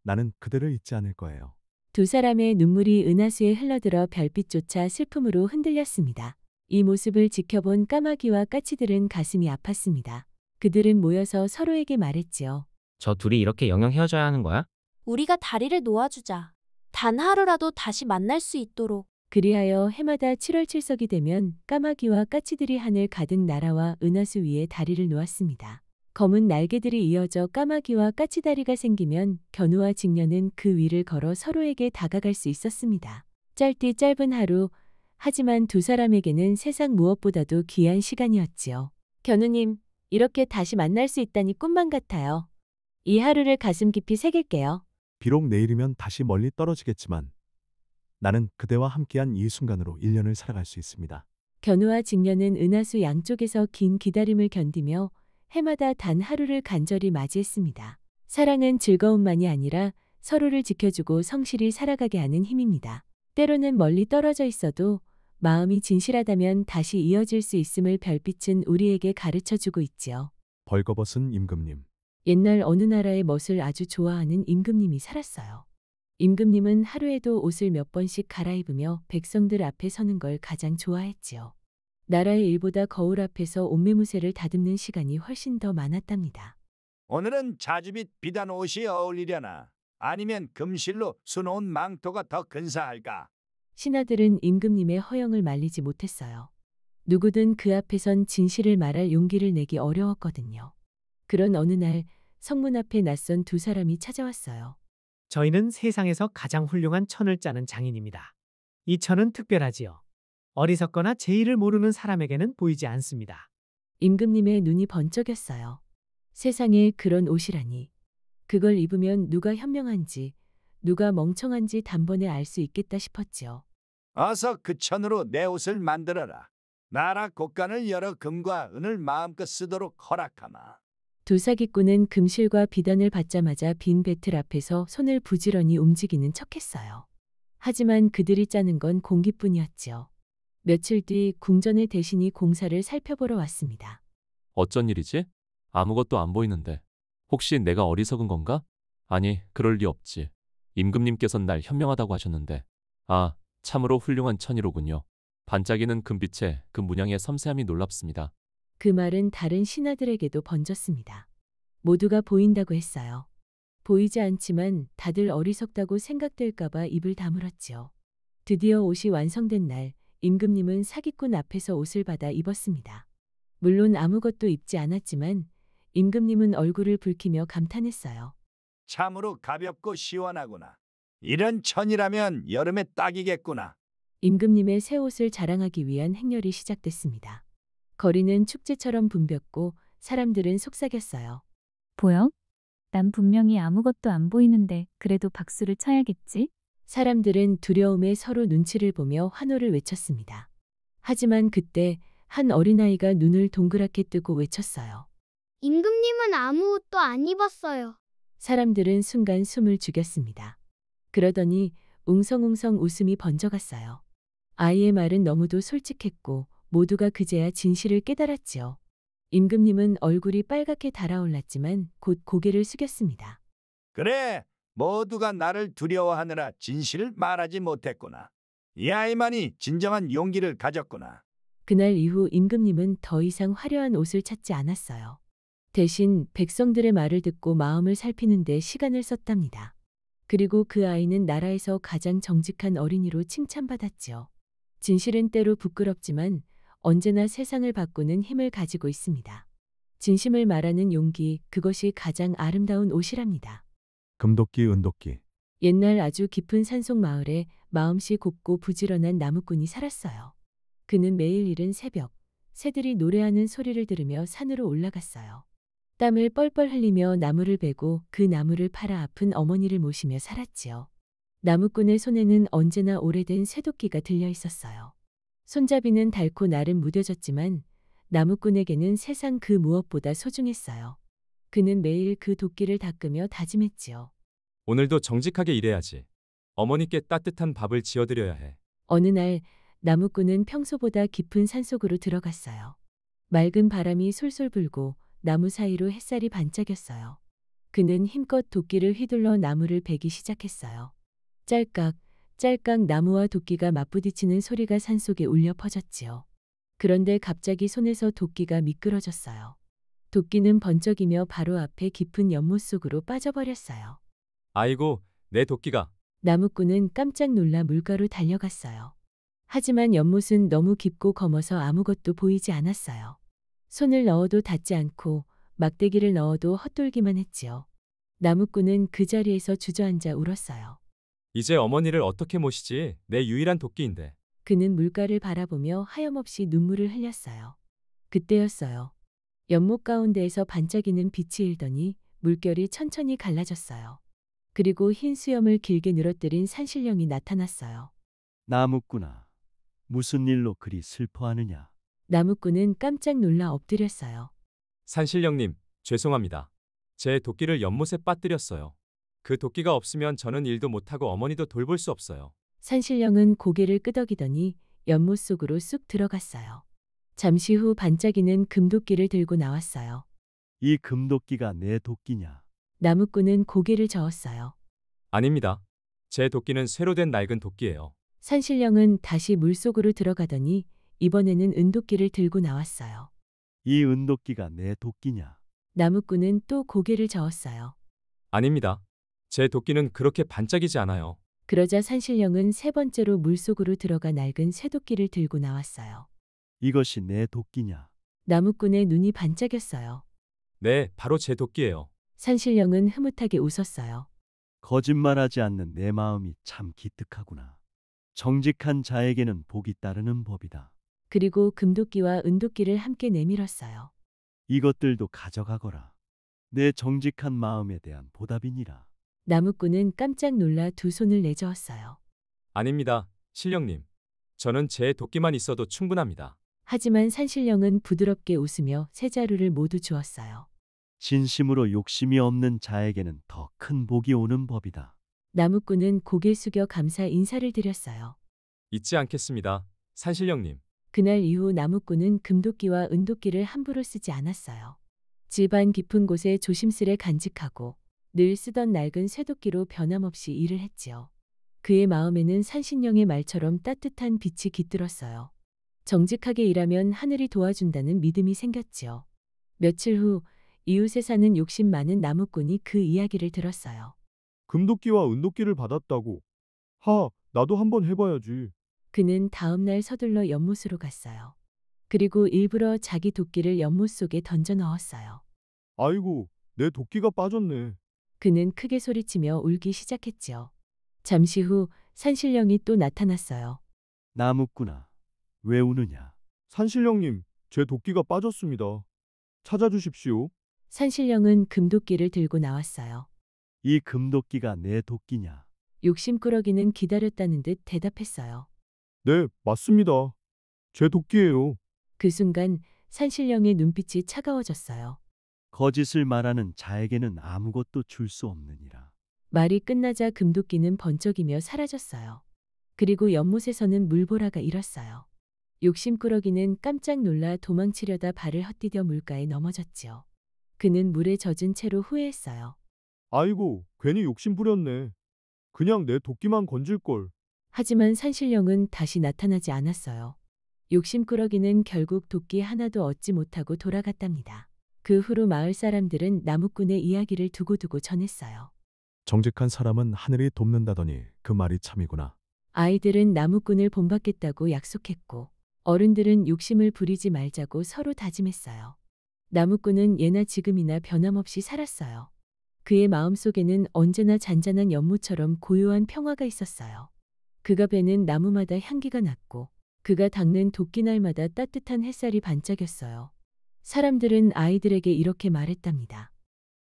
나는 그대를 잊지 않을 거예요.
두 사람의 눈물이 은하수에 흘러들어 별빛조차 슬픔으로 흔들렸습니다. 이 모습을 지켜본 까마귀와 까치들은 가슴이 아팠습니다. 그들은 모여서 서로에게 말했지요.
저 둘이 이렇게 영영 헤어져야 하는 거야?
우리가 다리를 놓아주자. 단 하루라도 다시 만날 수 있도록.
그리하여 해마다 7월 7석이 되면 까마귀와 까치들이 하늘 가득 날아와 은하수 위에 다리를 놓았습니다. 검은 날개들이 이어져 까마귀와 까치다리가 생기면 견우와 직녀는 그 위를 걸어 서로에게 다가갈 수 있었습니다. 짧디 짧은 하루, 하지만 두 사람에게는 세상 무엇보다도 귀한 시간이었지요. 견우님, 이렇게 다시 만날 수 있다니 꿈만 같아요. 이 하루를 가슴 깊이 새길게요.
비록 내일이면 다시 멀리 떨어지겠지만 나는 그대와 함께한 이 순간으로 1년을 살아갈 수 있습니다.
견우와 직녀는 은하수 양쪽에서 긴 기다림을 견디며 해마다 단 하루를 간절히 맞이했습니다. 사랑은 즐거움만이 아니라 서로를 지켜주고 성실히 살아가게 하는 힘입니다. 때로는 멀리 떨어져 있어도 마음이 진실하다면 다시 이어질 수 있음을 별빛은 우리에게 가르쳐주고 있지요.
벌거벗은 임금님.
옛날 어느 나라의 멋을 아주 좋아하는 임금님이 살았어요. 임금님은 하루에도 옷을 몇 번씩 갈아입으며 백성들 앞에 서는 걸 가장 좋아했지요. 나라의 일보다 거울 앞에서 옷매무새를 다듬는 시간이 훨씬 더 많았답니다.
오늘은 자주빛 비단 옷이 어울리려나? 아니면 금실로 수놓은 망토가 더 근사할까?
신하들은 임금님의 허영을 말리지 못했어요. 누구든 그 앞에선 진실을 말할 용기를 내기 어려웠거든요. 그런 어느 날 성문 앞에 낯선 두 사람이 찾아왔어요.
저희는 세상에서 가장 훌륭한 천을 짜는 장인입니다. 이 천은 특별하지요. 어리석거나 제의를 모르는 사람에게는 보이지 않습니다.
임금님의 눈이 번쩍였어요. 세상에 그런 옷이라니. 그걸 입으면 누가 현명한지, 누가 멍청한지 단번에 알 수 있겠다 싶었지요.
어서 그 천으로 내 옷을 만들어라. 나라 곳간을 열어 금과 은을 마음껏 쓰도록 허락하마.
두 사기꾼은 금실과 비단을 받자마자 빈 배틀 앞에서 손을 부지런히 움직이는 척했어요. 하지만 그들이 짜는 건 공기뿐이었지요. 며칠 뒤 궁전의 대신이 공사를 살펴보러 왔습니다.
어쩐 일이지? 아무것도 안 보이는데. 혹시 내가 어리석은 건가? 아니, 그럴 리 없지. 임금님께선 날 현명하다고 하셨는데. 아, 참으로 훌륭한 천이로군요. 반짝이는 금빛에 그 문양의 섬세함이 놀랍습니다.
그 말은 다른 신하들에게도 번졌습니다. 모두가 보인다고 했어요. 보이지 않지만 다들 어리석다고 생각될까봐 입을 다물었지요. 드디어 옷이 완성된 날, 임금님은 사기꾼 앞에서 옷을 받아 입었습니다. 물론 아무것도 입지 않았지만 임금님은 얼굴을 붉히며 감탄했어요.
참으로 가볍고 시원하구나. 이런 천이라면 여름에 딱이겠구나.
임금님의 새 옷을 자랑하기 위한 행렬이 시작됐습니다. 거리는 축제처럼 붐볐고 사람들은 속삭였어요.
보여? 난 분명히 아무것도 안 보이는데 그래도 박수를 쳐야겠지?
사람들은 두려움에 서로 눈치를 보며 환호를 외쳤습니다. 하지만 그때 한 어린아이가 눈을 동그랗게 뜨고 외쳤어요.
임금님은 아무 옷도 안 입었어요.
사람들은 순간 숨을 죽였습니다. 그러더니 웅성웅성 웃음이 번져갔어요. 아이의 말은 너무도 솔직했고 모두가 그제야 진실을 깨달았지요. 임금님은 얼굴이 빨갛게 달아올랐지만 곧 고개를 숙였습니다.
그래, 모두가 나를 두려워하느라 진실을 말하지 못했구나. 이 아이만이 진정한 용기를 가졌구나.
그날 이후 임금님은 더 이상 화려한 옷을 찾지 않았어요. 대신 백성들의 말을 듣고 마음을 살피는 데 시간을 썼답니다. 그리고 그 아이는 나라에서 가장 정직한 어린이로 칭찬받았지요. 진실은 때로 부끄럽지만 언제나 세상을 바꾸는 힘을 가지고 있습니다. 진심을 말하는 용기, 그것이 가장 아름다운 옷이랍니다.
금도끼 은도끼.
옛날 아주 깊은 산속 마을에 마음씨 곱고 부지런한 나무꾼이 살았어요. 그는 매일 이른 새벽, 새들이 노래하는 소리를 들으며 산으로 올라갔어요. 땀을 뻘뻘 흘리며 나무를 베고 그 나무를 팔아 아픈 어머니를 모시며 살았지요. 나무꾼의 손에는 언제나 오래된 쇠도끼가 들려 있었어요. 손잡이는 닳고 날은 무뎌졌지만 나무꾼에게는 세상 그 무엇보다 소중했어요. 그는 매일 그 도끼를 닦으며 다짐했지요.
오늘도 정직하게 일해야지. 어머니께 따뜻한 밥을 지어드려야 해.
어느 날 나무꾼은 평소보다 깊은 산속으로 들어갔어요. 맑은 바람이 솔솔 불고 나무 사이로 햇살이 반짝였어요. 그는 힘껏 도끼를 휘둘러 나무를 베기 시작했어요. 짤깍, 짤깍 나무와 도끼가 맞부딪히는 소리가 산속에 울려 퍼졌지요. 그런데 갑자기 손에서 도끼가 미끄러졌어요. 도끼는 번쩍이며 바로 앞에 깊은 연못 속으로 빠져버렸어요.
아이고, 내 도끼가.
나무꾼은 깜짝 놀라 물가로 달려갔어요. 하지만 연못은 너무 깊고 검어서 아무것도 보이지 않았어요. 손을 넣어도 닿지 않고 막대기를 넣어도 헛돌기만 했지요. 나무꾼은 그 자리에서 주저앉아 울었어요.
이제 어머니를 어떻게 모시지? 내 유일한 도끼인데.
그는 물가를 바라보며 하염없이 눈물을 흘렸어요. 그때였어요. 연못 가운데에서 반짝이는 빛이 일더니 물결이 천천히 갈라졌어요. 그리고 흰 수염을 길게 늘어뜨린 산신령이 나타났어요.
나무꾼아, 무슨 일로 그리 슬퍼하느냐?
나무꾼은 깜짝 놀라 엎드렸어요.
산신령님, 죄송합니다. 제 도끼를 연못에 빠뜨렸어요. 그 도끼가 없으면 저는 일도 못하고 어머니도 돌볼 수 없어요.
산신령은 고개를 끄덕이더니 연못 속으로 쑥 들어갔어요. 잠시 후 반짝이는 금도끼를 들고 나왔어요.
이 금도끼가 내 도끼냐?
나무꾼은 고개를 저었어요.
아닙니다. 제 도끼는 쇠로 된 낡은 도끼예요.
산신령은 다시 물속으로 들어가더니 이번에는 은도끼를 들고 나왔어요.
이 은도끼가 내 도끼냐?
나무꾼은 또 고개를 저었어요.
아닙니다. 제 도끼는 그렇게 반짝이지 않아요.
그러자 산신령은 세 번째로 물속으로 들어가 낡은 쇠도끼를 들고 나왔어요.
이것이 내 도끼냐?
나무꾼의 눈이 반짝였어요.
네, 바로 제 도끼예요.
산신령은 흐뭇하게 웃었어요.
거짓말하지 않는 내 마음이 참 기특하구나. 정직한 자에게는 복이 따르는 법이다.
그리고 금도끼와 은도끼를 함께 내밀었어요.
이것들도 가져가거라. 내 정직한 마음에 대한 보답이니라.
나무꾼은 깜짝 놀라 두 손을 내저었어요.
아닙니다, 신령님. 저는 제 도끼만 있어도 충분합니다.
하지만 산신령은 부드럽게 웃으며 세 자루를 모두 주었어요.
진심으로 욕심이 없는 자에게는 더 큰 복이 오는 법이다.
나무꾼은 고개 숙여 감사 인사를 드렸어요.
잊지 않겠습니다, 산신령님.
그날 이후 나무꾼은 금도끼와 은도끼를 함부로 쓰지 않았어요. 집안 깊은 곳에 조심스레 간직하고 늘 쓰던 낡은 쇠도끼로 변함없이 일을 했지요. 그의 마음에는 산신령의 말처럼 따뜻한 빛이 깃들었어요. 정직하게 일하면 하늘이 도와준다는 믿음이 생겼지요. 며칠 후 이웃에 사는 욕심 많은 나무꾼이 그 이야기를 들었어요.
금도끼와 은도끼를 받았다고. 나도 한번 해봐야지.
그는 다음 날 서둘러 연못으로 갔어요. 그리고 일부러 자기 도끼를 연못 속에 던져 넣었어요.
아이고, 내 도끼가 빠졌네.
그는 크게 소리치며 울기 시작했지요. 잠시 후 산신령이 또 나타났어요.
나무꾼아, 왜 우느냐?
산신령님, 제 도끼가 빠졌습니다. 찾아주십시오.
산신령은 금도끼를 들고 나왔어요.
이 금도끼가 내 도끼냐?
욕심꾸러기는 기다렸다는 듯 대답했어요.
네, 맞습니다. 제 도끼예요.
그 순간 산신령의 눈빛이 차가워졌어요.
거짓을 말하는 자에게는 아무것도 줄 수 없느니라.
말이 끝나자 금도끼는 번쩍이며 사라졌어요. 그리고 연못에서는 물보라가 일었어요. 욕심꾸러기는 깜짝 놀라 도망치려다 발을 헛디뎌 물가에 넘어졌지요. 그는 물에 젖은 채로 후회했어요.
아이고, 괜히 욕심 부렸네. 그냥 내 도끼만 건질걸.
하지만 산신령은 다시 나타나지 않았어요. 욕심꾸러기는 결국 도끼 하나도 얻지 못하고 돌아갔답니다. 그 후로 마을 사람들은 나무꾼의 이야기를 두고두고 전했어요.
정직한 사람은 하늘이 돕는다더니 그 말이 참이구나.
아이들은 나무꾼을 본받겠다고 약속했고 어른들은 욕심을 부리지 말자고 서로 다짐했어요. 나무꾼은 예나 지금이나 변함없이 살았어요. 그의 마음속에는 언제나 잔잔한 연못처럼 고요한 평화가 있었어요. 그가 베는 나무마다 향기가 났고 그가 닦는 도끼날마다 따뜻한 햇살이 반짝였어요. 사람들은 아이들에게 이렇게 말했답니다.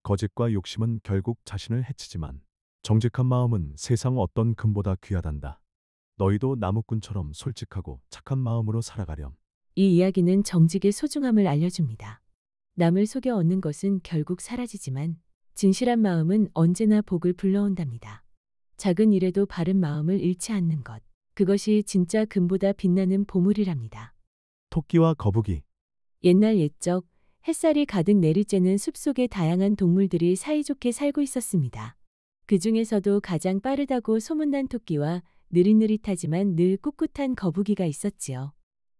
거짓과 욕심은 결국 자신을 해치지만 정직한 마음은 세상 어떤 금보다 귀하단다. 너희도 나무꾼처럼 솔직하고 착한 마음으로 살아가렴.
이 이야기는 정직의 소중함을 알려줍니다. 남을 속여 얻는 것은 결국 사라지지만 진실한 마음은 언제나 복을 불러온답니다. 작은 일에도 바른 마음을 잃지 않는 것. 그것이 진짜 금보다 빛나는 보물이랍니다.
토끼와 거북이.
옛날 옛적 햇살이 가득 내리쬐는 숲속에 다양한 동물들이 사이좋게 살고 있었습니다. 그 중에서도 가장 빠르다고 소문난 토끼와 느릿느릿하지만 늘 꿋꿋한 거북이가 있었지요.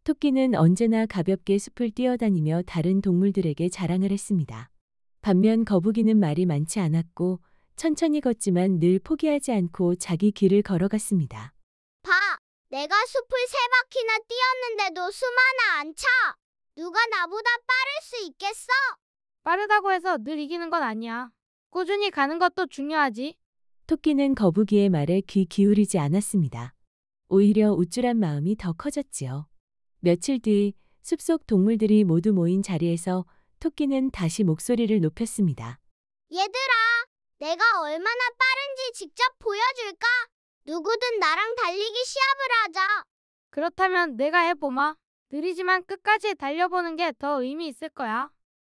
토끼는 언제나 가볍게 숲을 뛰어다니며 다른 동물들에게 자랑을 했습니다. 반면 거북이는 말이 많지 않았고 천천히 걷지만 늘 포기하지 않고 자기 길을 걸어갔습니다.
봐! 내가 숲을 3바퀴나 뛰었는데도 숨 하나 안 차! 누가 나보다 빠를 수 있겠어?
빠르다고 해서 늘 이기는 건 아니야. 꾸준히 가는 것도 중요하지.
토끼는 거북이의 말에 귀 기울이지 않았습니다. 오히려 우쭐한 마음이 더 커졌지요. 며칠 뒤 숲속 동물들이 모두 모인 자리에서 토끼는 다시 목소리를 높였습니다.
얘들아! 내가 얼마나 빠른지 직접 보여줄까? 누구든 나랑 달리기 시합을 하자.
그렇다면 내가 해보마. 느리지만 끝까지 달려보는 게 더 의미 있을 거야.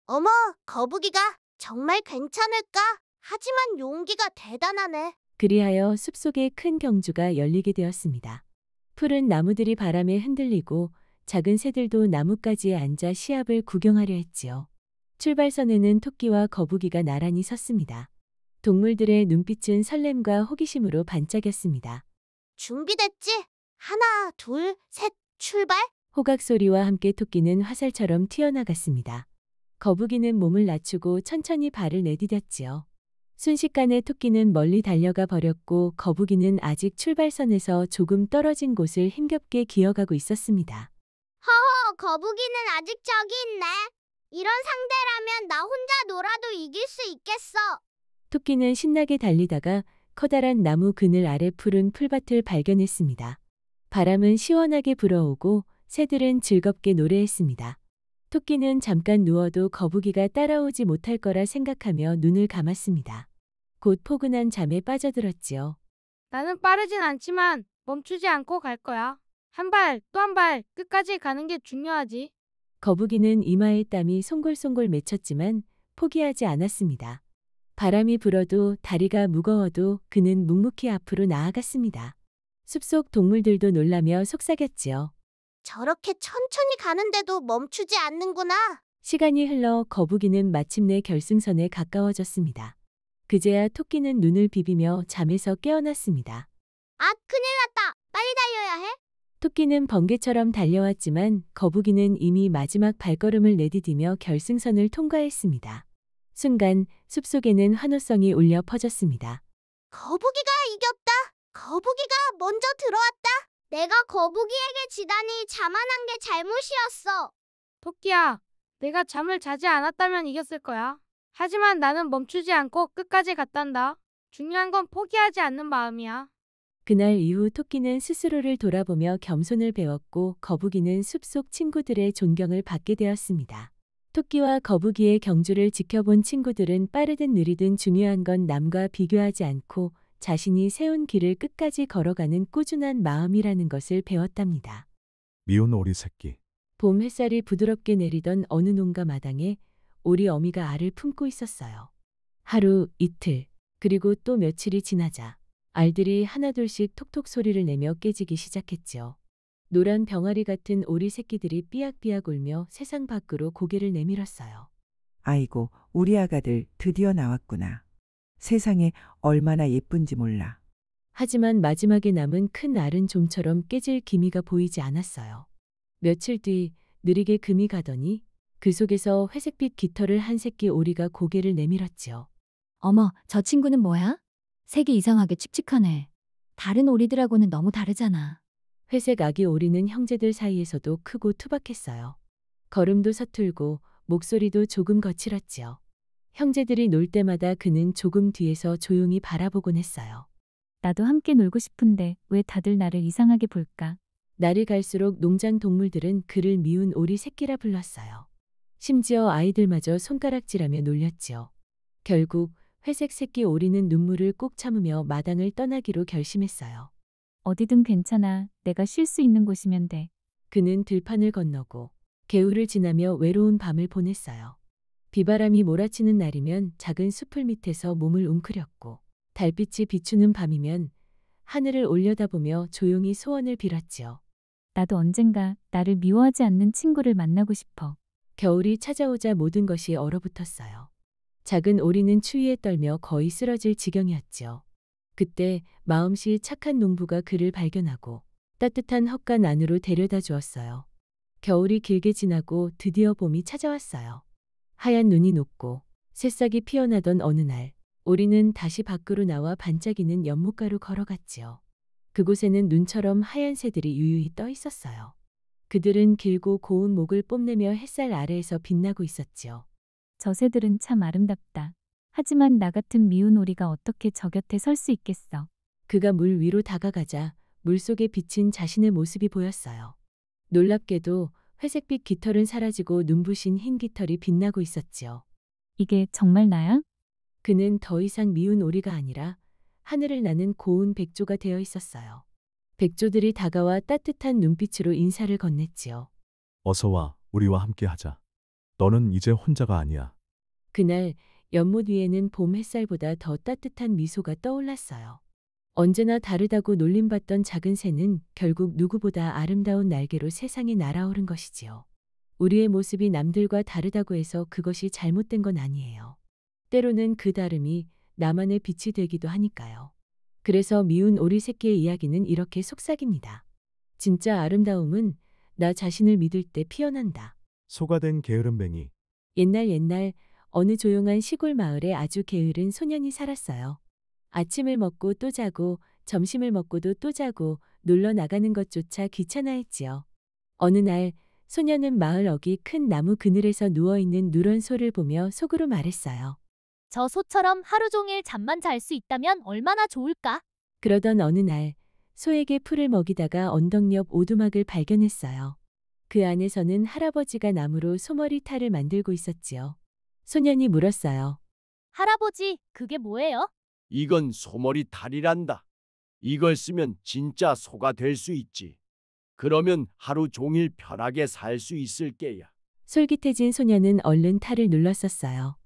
어머, 거북이가 정말 괜찮을까? 하지만 용기가 대단하네.
그리하여 숲속에 큰 경주가 열리게 되었습니다. 푸른 나무들이 바람에 흔들리고 작은 새들도 나뭇가지에 앉아 시합을 구경하려 했지요. 출발선에는 토끼와 거북이가 나란히 섰습니다. 동물들의 눈빛은 설렘과 호기심으로 반짝였습니다.
준비됐지? 하나, 둘, 셋, 출발!
호각 소리와 함께 토끼는 화살처럼 튀어나갔습니다. 거북이는 몸을 낮추고 천천히 발을 내디뎠지요. 순식간에 토끼는 멀리 달려가 버렸고 거북이는 아직 출발선에서 조금 떨어진 곳을 힘겹게 기어가고 있었습니다.
허허, 거북이는 아직 저기 있네. 이런 상대라면 나 혼자 놀아도 이길 수 있겠어.
토끼는 신나게 달리다가 커다란 나무 그늘 아래 푸른 풀밭을 발견했습니다. 바람은 시원하게 불어오고 새들은 즐겁게 노래했습니다. 토끼는 잠깐 누워도 거북이가 따라오지 못할 거라 생각하며 눈을 감았습니다. 곧 포근한 잠에 빠져들었지요.
나는 빠르진 않지만 멈추지 않고 갈 거야. 한 발, 또 한 발, 끝까지 가는 게 중요하지.
거북이는 이마에 땀이 송골송골 맺혔지만 포기하지 않았습니다. 바람이 불어도 다리가 무거워도 그는 묵묵히 앞으로 나아갔습니다. 숲속 동물들도 놀라며 속삭였지요.
저렇게 천천히 가는데도 멈추지 않는구나.
시간이 흘러 거북이는 마침내 결승선에 가까워졌습니다. 그제야 토끼는 눈을 비비며 잠에서 깨어났습니다.
아, 큰일 났다. 빨리 달려야 해.
토끼는 번개처럼 달려왔지만 거북이는 이미 마지막 발걸음을 내디디며 결승선을 통과했습니다. 순간 숲속에는 환호성이 울려 퍼졌습니다.
거북이가 이겼다. 거북이가 먼저 들어왔다. 내가 거북이에게 지다니 자만한 게 잘못이었어.
토끼야, 내가 잠을 자지 않았다면 이겼을 거야. 하지만 나는 멈추지 않고 끝까지 갔단다. 중요한 건 포기하지 않는 마음이야.
그날 이후 토끼는 스스로를 돌아보며 겸손을 배웠고 거북이는 숲속 친구들의 존경을 받게 되었습니다. 토끼와 거북이의 경주를 지켜본 친구들은 빠르든 느리든 중요한 건 남과 비교하지 않고 자신이 세운 길을 끝까지 걸어가는 꾸준한 마음이라는 것을 배웠답니다.
미운 오리 새끼.
봄 햇살이 부드럽게 내리던 어느 농가 마당에 오리 어미가 알을 품고 있었어요. 하루, 이틀, 그리고 또 며칠이 지나자 알들이 하나둘씩 톡톡 소리를 내며 깨지기 시작했지요. 노란 병아리 같은 오리 새끼들이 삐약삐약 울며 세상 밖으로 고개를 내밀었어요.
아이고, 우리 아가들 드디어 나왔구나. 세상에 얼마나 예쁜지 몰라.
하지만 마지막에 남은 큰 알은 좀처럼 깨질 기미가 보이지 않았어요. 며칠 뒤 느리게 금이 가더니 그 속에서 회색빛 깃털을 한 새끼 오리가 고개를 내밀었지요.
어머, 저 친구는 뭐야? 색이 이상하게 칙칙하네. 다른 오리들하고는 너무 다르잖아.
회색 아기 오리는 형제들 사이에서도 크고 투박했어요. 걸음도 서툴고 목소리도 조금 거칠었지요. 형제들이 놀 때마다 그는 조금 뒤에서 조용히 바라보곤 했어요.
나도 함께 놀고 싶은데 왜 다들 나를 이상하게 볼까?
날이 갈수록 농장 동물들은 그를 미운 오리 새끼라 불렀어요. 심지어 아이들마저 손가락질하며 놀렸지요. 결국 회색 새끼 오리는 눈물을 꼭 참으며 마당을 떠나기로 결심했어요.
어디든 괜찮아. 내가 쉴 수 있는 곳이면 돼.
그는 들판을 건너고 개울을 지나며 외로운 밤을 보냈어요. 비바람이 몰아치는 날이면 작은 숲을 밑에서 몸을 웅크렸고 달빛이 비추는 밤이면 하늘을 올려다보며 조용히 소원을 빌었지요.
나도 언젠가 나를 미워하지 않는 친구를 만나고 싶어.
겨울이 찾아오자 모든 것이 얼어붙었어요. 작은 오리는 추위에 떨며 거의 쓰러질 지경이었지요. 그때 마음씨 착한 농부가 그를 발견하고 따뜻한 헛간 안으로 데려다 주었어요. 겨울이 길게 지나고 드디어 봄이 찾아왔어요. 하얀 눈이 녹고 새싹이 피어나던 어느 날, 오리는 다시 밖으로 나와 반짝이는 연못가로 걸어갔지요. 그곳에는 눈처럼 하얀 새들이 유유히 떠 있었어요. 그들은 길고 고운 목을 뽐내며 햇살 아래에서 빛나고 있었지요.
저 새들은 참 아름답다. 하지만 나 같은 미운 오리가 어떻게 저 곁에 설 수 있겠어.
그가 물 위로 다가가자 물속에 비친 자신의 모습이 보였어요. 놀랍게도 회색빛 깃털은 사라지고 눈부신 흰 깃털이 빛나고 있었지요.
이게 정말 나야?
그는 더 이상 미운 오리가 아니라 하늘을 나는 고운 백조가 되어 있었어요. 백조들이 다가와 따뜻한 눈빛으로 인사를 건넸지요.
어서 와, 우리와 함께 하자. 너는 이제 혼자가 아니야.
그날 연못 위에는 봄 햇살보다 더 따뜻한 미소가 떠올랐어요. 언제나 다르다고 놀림받던 작은 새는 결국 누구보다 아름다운 날개로 세상에 날아오른 것이지요. 우리의 모습이 남들과 다르다고 해서 그것이 잘못된 건 아니에요. 때로는 그 다름이 나만의 빛이 되기도 하니까요. 그래서 미운 오리 새끼의 이야기는 이렇게 속삭입니다. 진짜 아름다움은 나 자신을 믿을 때 피어난다.
소가 된 게으름뱅이.
옛날 어느 조용한 시골 마을에 아주 게으른 소년이 살았어요. 아침을 먹고 또 자고 점심을 먹고도 또 자고 놀러 나가는 것조차 귀찮아했지요. 어느 날 소년은 마을 어귀 큰 나무 그늘에서 누워있는 누런 소를 보며 속으로 말했어요.
저 소처럼 하루 종일 잠만 잘 수 있다면 얼마나 좋을까?
그러던 어느 날 소에게 풀을 먹이다가 언덕 옆 오두막을 발견했어요. 그 안에서는 할아버지가 나무로 소머리 탈을 만들고 있었지요. 소년이 물었어요.
할아버지, 그게 뭐예요?
이건 소머리 탈이란다. 이걸 쓰면 진짜 소가 될 수 있지. 그러면 하루 종일 편하게 살 수 있을 게야.
솔깃해진 소년은 얼른 탈을 눌렀었어요.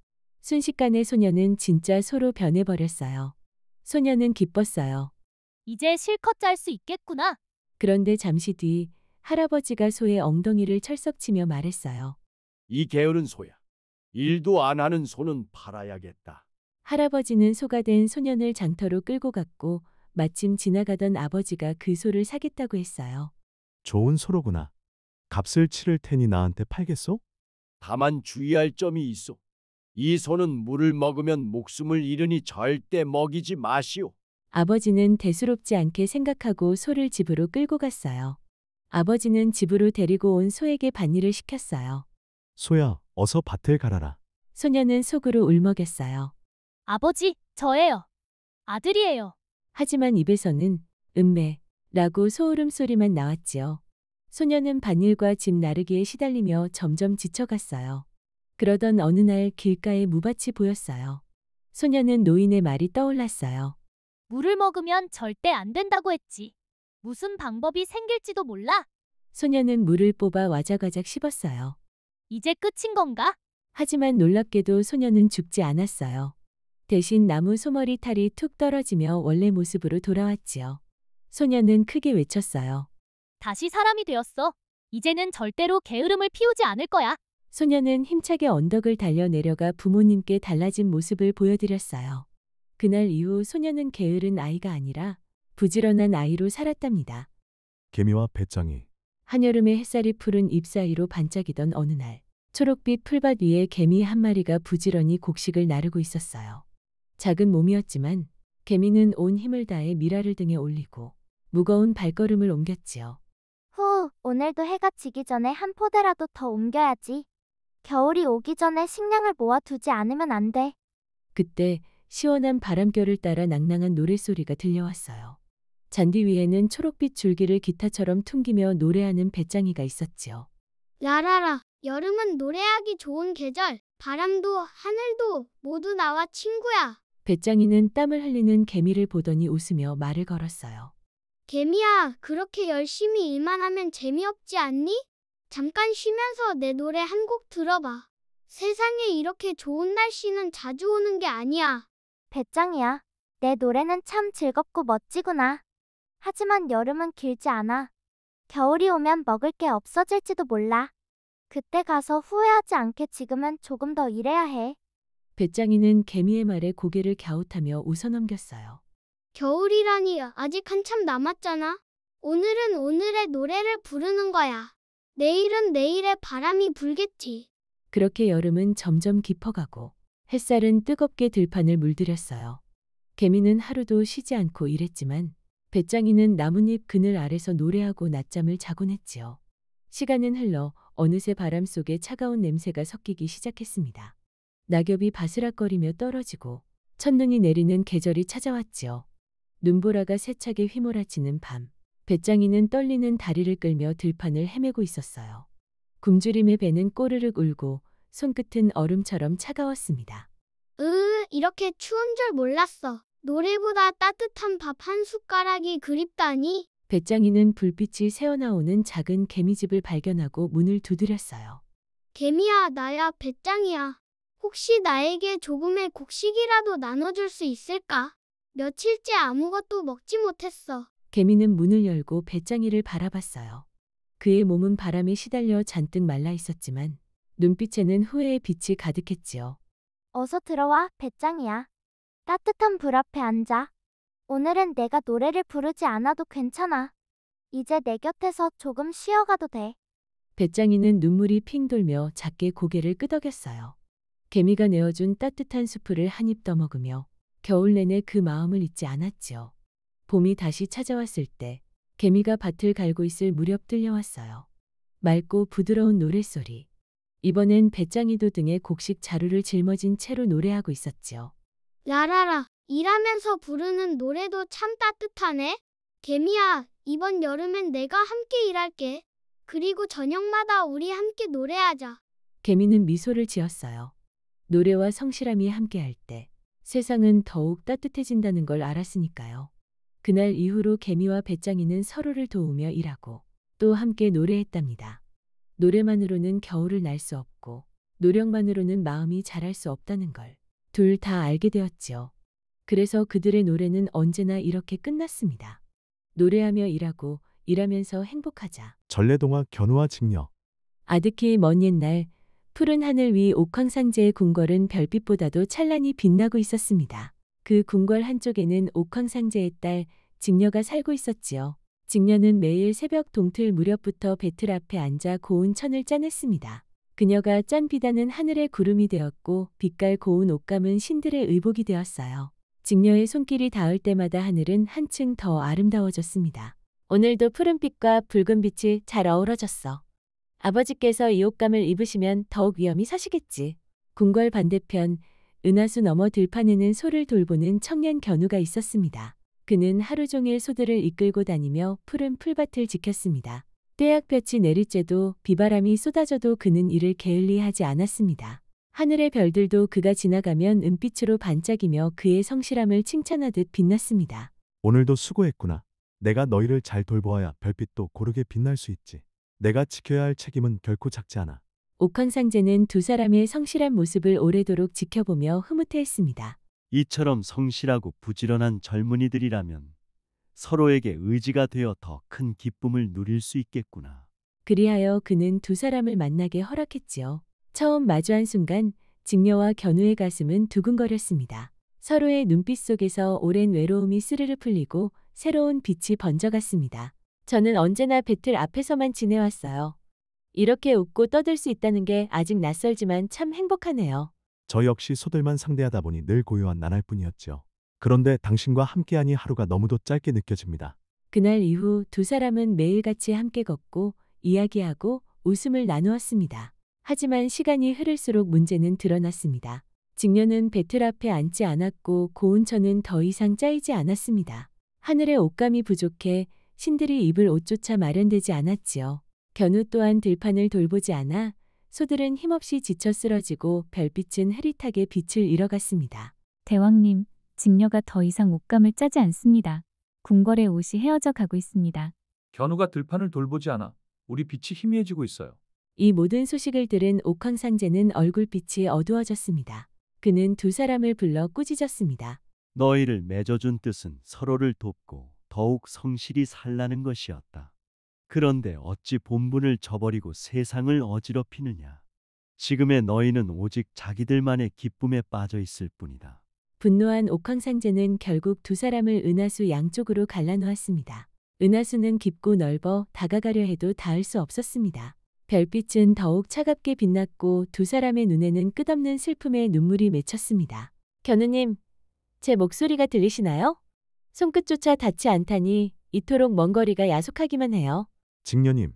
순식간에 소년은 진짜 소로 변해버렸어요. 소년은 기뻤어요.
이제 실컷 잘 수 있겠구나.
그런데 잠시 뒤 할아버지가 소의 엉덩이를 철썩치며 말했어요.
이 게으른 소야. 일도 안 하는 소는 팔아야겠다.
할아버지는 소가 된 소년을 장터로 끌고 갔고 마침 지나가던 아버지가 그 소를 사겠다고 했어요.
좋은 소로구나. 값을 치를 테니 나한테 팔겠소?
다만 주의할 점이 있어. 이 소는 물을 먹으면 목숨을 잃으니 절대 먹이지 마시오.
아버지는 대수롭지 않게 생각하고 소를 집으로 끌고 갔어요. 아버지는 집으로 데리고 온 소에게 밭일을 시켰어요.
소야, 어서 밭을 갈아라.
소년은 속으로 울먹였어요.
아버지, 저예요. 아들이에요.
하지만 입에서는 라고 소울음 소리만 나왔지요. 소년은 밭일과 집 나르기에 시달리며 점점 지쳐갔어요. 그러던 어느 날 길가에 무밭이 보였어요. 소년은 노인의 말이 떠올랐어요.
물을 먹으면 절대 안 된다고 했지. 무슨 방법이 생길지도 몰라.
소년은 물을 뽑아 와작와작 씹었어요.
이제 끝인 건가?
하지만 놀랍게도 소년은 죽지 않았어요. 대신 나무 소머리 탈이 툭 떨어지며 원래 모습으로 돌아왔지요. 소년은 크게 외쳤어요.
다시 사람이 되었어. 이제는 절대로 게으름을 피우지 않을 거야.
소녀는 힘차게 언덕을 달려 내려가 부모님께 달라진 모습을 보여드렸어요. 그날 이후 소녀는 게으른 아이가 아니라 부지런한 아이로 살았답니다.
개미와 배짱이
한여름의 햇살이 푸른 잎 사이로 반짝이던 어느 날, 초록빛 풀밭 위에 개미 한 마리가 부지런히 곡식을 나르고 있었어요. 작은 몸이었지만 개미는 온 힘을 다해 미라를 등에 올리고 무거운 발걸음을 옮겼지요.
후, 오늘도 해가 지기 전에 한 포대라도 더 옮겨야지. 겨울이 오기 전에 식량을 모아두지 않으면 안 돼.
그때 시원한 바람결을 따라 낭낭한 노랫소리가 들려왔어요. 잔디 위에는 초록빛 줄기를 기타처럼 퉁기며 노래하는 배짱이가 있었지요.
라라라, 여름은 노래하기 좋은 계절. 바람도 하늘도 모두 나와 친구야.
배짱이는 땀을 흘리는 개미를 보더니 웃으며 말을 걸었어요.
개미야, 그렇게 열심히 일만 하면 재미없지 않니? 잠깐 쉬면서 내 노래 한 곡 들어봐. 세상에 이렇게 좋은 날씨는 자주 오는 게 아니야.
배짱이야, 내 노래는 참 즐겁고 멋지구나. 하지만 여름은 길지 않아. 겨울이 오면 먹을 게 없어질지도 몰라. 그때 가서 후회하지 않게 지금은 조금 더 일해야 해.
배짱이는 개미의 말에 고개를 갸웃하며 웃어넘겼어요.
겨울이라니 아직 한참 남았잖아. 오늘은 오늘의 노래를 부르는 거야. 내일은 내일의 바람이 불겠지.
그렇게 여름은 점점 깊어가고 햇살은 뜨겁게 들판을 물들였어요. 개미는 하루도 쉬지 않고 일했지만 배짱이는 나뭇잎 그늘 아래서 노래하고 낮잠을 자곤 했지요. 시간은 흘러 어느새 바람 속에 차가운 냄새가 섞이기 시작했습니다. 낙엽이 바스락거리며 떨어지고 첫눈이 내리는 계절이 찾아왔지요. 눈보라가 세차게 휘몰아치는 밤, 배짱이는 떨리는 다리를 끌며 들판을 헤매고 있었어요. 굶주림의 배는 꼬르륵 울고 손끝은 얼음처럼 차가웠습니다.
이렇게 추운 줄 몰랐어. 노래보다 따뜻한 밥 한 숟가락이 그립다니.
배짱이는 불빛이 새어나오는 작은 개미집을 발견하고 문을 두드렸어요.
개미야, 나야, 배짱이야. 혹시 나에게 조금의 곡식이라도 나눠줄 수 있을까? 며칠째 아무것도 먹지 못했어.
개미는 문을 열고 배짱이를 바라봤어요. 그의 몸은 바람에 시달려 잔뜩 말라 있었지만 눈빛에는 후회의 빛이 가득했지요.
어서 들어와, 배짱이야. 따뜻한 불 앞에 앉아. 오늘은 내가 노래를 부르지 않아도 괜찮아. 이제 내 곁에서 조금 쉬어가도 돼.
배짱이는 눈물이 핑 돌며 작게 고개를 끄덕였어요. 개미가 내어준 따뜻한 수프를 한 입 떠먹으며 겨울 내내 그 마음을 잊지 않았지요. 봄이 다시 찾아왔을 때 개미가 밭을 갈고 있을 무렵 들려왔어요. 맑고 부드러운 노랫소리. 이번엔 배짱이도 등에 곡식 자루를 짊어진 채로 노래하고 있었지요.
라라라, 일하면서 부르는 노래도 참 따뜻하네. 개미야, 이번 여름엔 내가 함께 일할게. 그리고 저녁마다 우리 함께 노래하자.
개미는 미소를 지었어요. 노래와 성실함이 함께할 때 세상은 더욱 따뜻해진다는 걸 알았으니까요. 그날 이후로 개미와 배짱이는 서로를 도우며 일하고 또 함께 노래했답니다. 노래만으로는 겨울을 날 수 없고 노력만으로는 마음이 자랄 수 없다는 걸 둘 다 알게 되었지요. 그래서 그들의 노래는 언제나 이렇게 끝났습니다. 노래하며 일하고 일하면서 행복하자.
전래동화 견우와 직녀.
아득히 먼 옛날 푸른 하늘 위 옥황상제의 궁궐은 별빛보다도 찬란히 빛나고 있었습니다. 그 궁궐 한쪽에는 옥황상제의 딸 직녀가 살고 있었지요. 직녀는 매일 새벽 동틀 무렵부터 배틀 앞에 앉아 고운 천을 짜냈습니다. 그녀가 짠 비단은 하늘의 구름이 되었고 빛깔 고운 옷감은 신들의 의복이 되었어요. 직녀의 손길이 닿을 때마다 하늘은 한층 더 아름다워졌습니다. 오늘도 푸른빛과 붉은빛이 잘 어우러졌어. 아버지께서 이 옷감을 입으시면 더욱 위엄이 서시겠지. 궁궐 반대편 은하수 너머 들판에는 소를 돌보는 청년 견우가 있었습니다. 그는 하루 종일 소들을 이끌고 다니며 푸른 풀밭을 지켰습니다. 떼약볕이 내리쬐도 비바람이 쏟아져도 그는 이를 게을리하지 않았습니다. 하늘의 별들도 그가 지나가면 은빛으로 반짝이며 그의 성실함을 칭찬하듯 빛났습니다.
오늘도 수고했구나. 내가 너희를 잘 돌보아야 별빛도 고르게 빛날 수 있지. 내가 지켜야 할 책임은 결코 작지 않아.
옥황상제는 두 사람의 성실한 모습을 오래도록 지켜보며 흐뭇해했습니다.
이처럼 성실하고 부지런한 젊은이들이라면 서로에게 의지가 되어 더 큰 기쁨을 누릴 수 있겠구나.
그리하여 그는 두 사람을 만나게 허락했지요. 처음 마주한 순간 직녀와 견우의 가슴은 두근거렸습니다. 서로의 눈빛 속에서 오랜 외로움이 스르르 풀리고 새로운 빛이 번져갔습니다. 저는 언제나 배틀 앞에서만 지내왔어요. 이렇게 웃고 떠들 수 있다는 게 아직 낯설지만 참 행복하네요.
저 역시 소들만 상대하다 보니 늘 고요한 나날뿐이었죠. 그런데 당신과 함께하니 하루가 너무도 짧게 느껴집니다.
그날 이후 두 사람은 매일같이 함께 걷고 이야기하고 웃음을 나누었습니다. 하지만 시간이 흐를수록 문제는 드러났습니다. 직녀는 배틀 앞에 앉지 않았고 고운천은 더 이상 짜이지 않았습니다. 하늘의 옷감이 부족해 신들이 입을 옷조차 마련되지 않았지요. 견우 또한 들판을 돌보지 않아 소들은 힘없이 지쳐 쓰러지고 별빛은 흐릿하게 빛을 잃어갔습니다.
대왕님, 직녀가 더 이상 옷감을 짜지 않습니다. 궁궐의 옷이 헤어져 가고 있습니다.
견우가 들판을 돌보지 않아 우리 빛이 희미해지고 있어요.
이 모든 소식을 들은 옥황상제는 얼굴빛이 어두워졌습니다. 그는 두 사람을 불러 꾸짖었습니다.
너희를 맺어준 뜻은 서로를 돕고 더욱 성실히 살라는 것이었다. 그런데 어찌 본분을 저버리고 세상을 어지럽히느냐. 지금의 너희는 오직 자기들만의 기쁨에 빠져 있을 뿐이다.
분노한 옥황상제는 결국 두 사람을 은하수 양쪽으로 갈라놓았습니다. 은하수는 깊고 넓어 다가가려 해도 닿을 수 없었습니다. 별빛은 더욱 차갑게 빛났고 두 사람의 눈에는 끝없는 슬픔의 눈물이 맺혔습니다. 견우님, 제 목소리가 들리시나요? 손끝조차 닿지 않다니 이토록 먼 거리가 야속하기만 해요.
직녀님,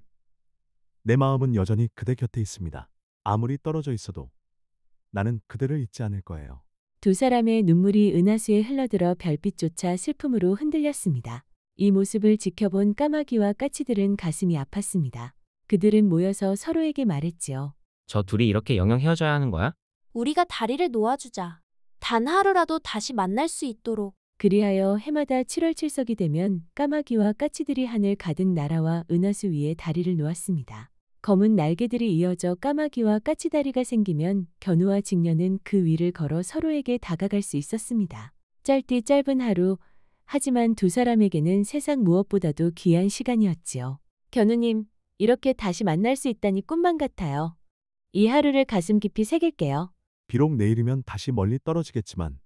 내 마음은 여전히 그대 곁에 있습니다. 아무리 떨어져 있어도 나는 그대를 잊지 않을 거예요.
두 사람의 눈물이 은하수에 흘러들어 별빛조차 슬픔으로 흔들렸습니다. 이 모습을 지켜본 까마귀와 까치들은 가슴이 아팠습니다. 그들은 모여서 서로에게 말했지요.
저 둘이 이렇게 영영 헤어져야 하는 거야?
우리가 다리를 놓아주자. 단 하루라도 다시 만날 수 있도록.
그리하여 해마다 7월 7석이 되면 까마귀와 까치들이 하늘 가득 날아와 은하수 위에 다리를 놓았습니다. 검은 날개들이 이어져 까마귀와 까치다리가 생기면 견우와 직녀는 그 위를 걸어 서로에게 다가갈 수 있었습니다. 짧디 짧은 하루, 하지만 두 사람에게는 세상 무엇보다도 귀한 시간이었지요. 견우님, 이렇게 다시 만날 수 있다니 꿈만 같아요. 이 하루를 가슴 깊이 새길게요.
비록 내일이면 다시 멀리 떨어지겠지만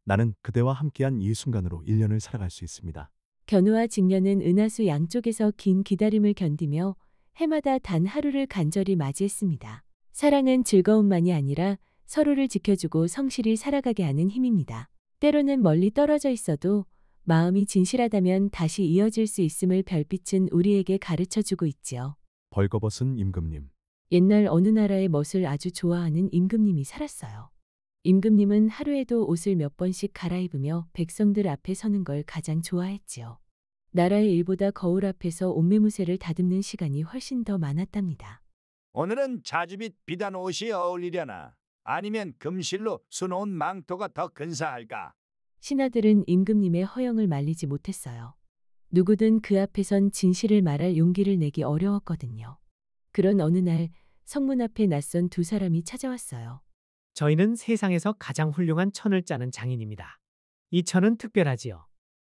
나는 그대와 함께한 이 순간으로 1년을 살아갈 수 있습니다.
견우와 직녀는 은하수 양쪽에서 긴 기다림을 견디며 해마다 단 하루를 간절히 맞이했습니다. 사랑은 즐거움만이 아니라 서로를 지켜주고 성실히 살아가게 하는 힘입니다. 때로는 멀리 떨어져 있어도 마음이 진실하다면 다시 이어질 수 있음을 별빛은 우리에게 가르쳐주고 있지요.
벌거벗은 임금님.
옛날 어느 나라의 멋을 아주 좋아하는 임금님이 살았어요. 임금님은 하루에도 옷을 몇 번씩 갈아입으며 백성들 앞에 서는 걸 가장 좋아했지요. 나라의 일보다 거울 앞에서 옷매무새를 다듬는 시간이 훨씬 더 많았답니다.
오늘은 자주빛 비단 옷이 어울리려나? 아니면 금실로 수놓은 망토가 더 근사할까?
신하들은 임금님의 허영을 말리지 못했어요. 누구든 그 앞에선 진실을 말할 용기를 내기 어려웠거든요. 그런 어느 날 성문 앞에 낯선 두 사람이 찾아왔어요.
저희는 세상에서 가장 훌륭한 천을 짜는 장인입니다. 이 천은 특별하지요.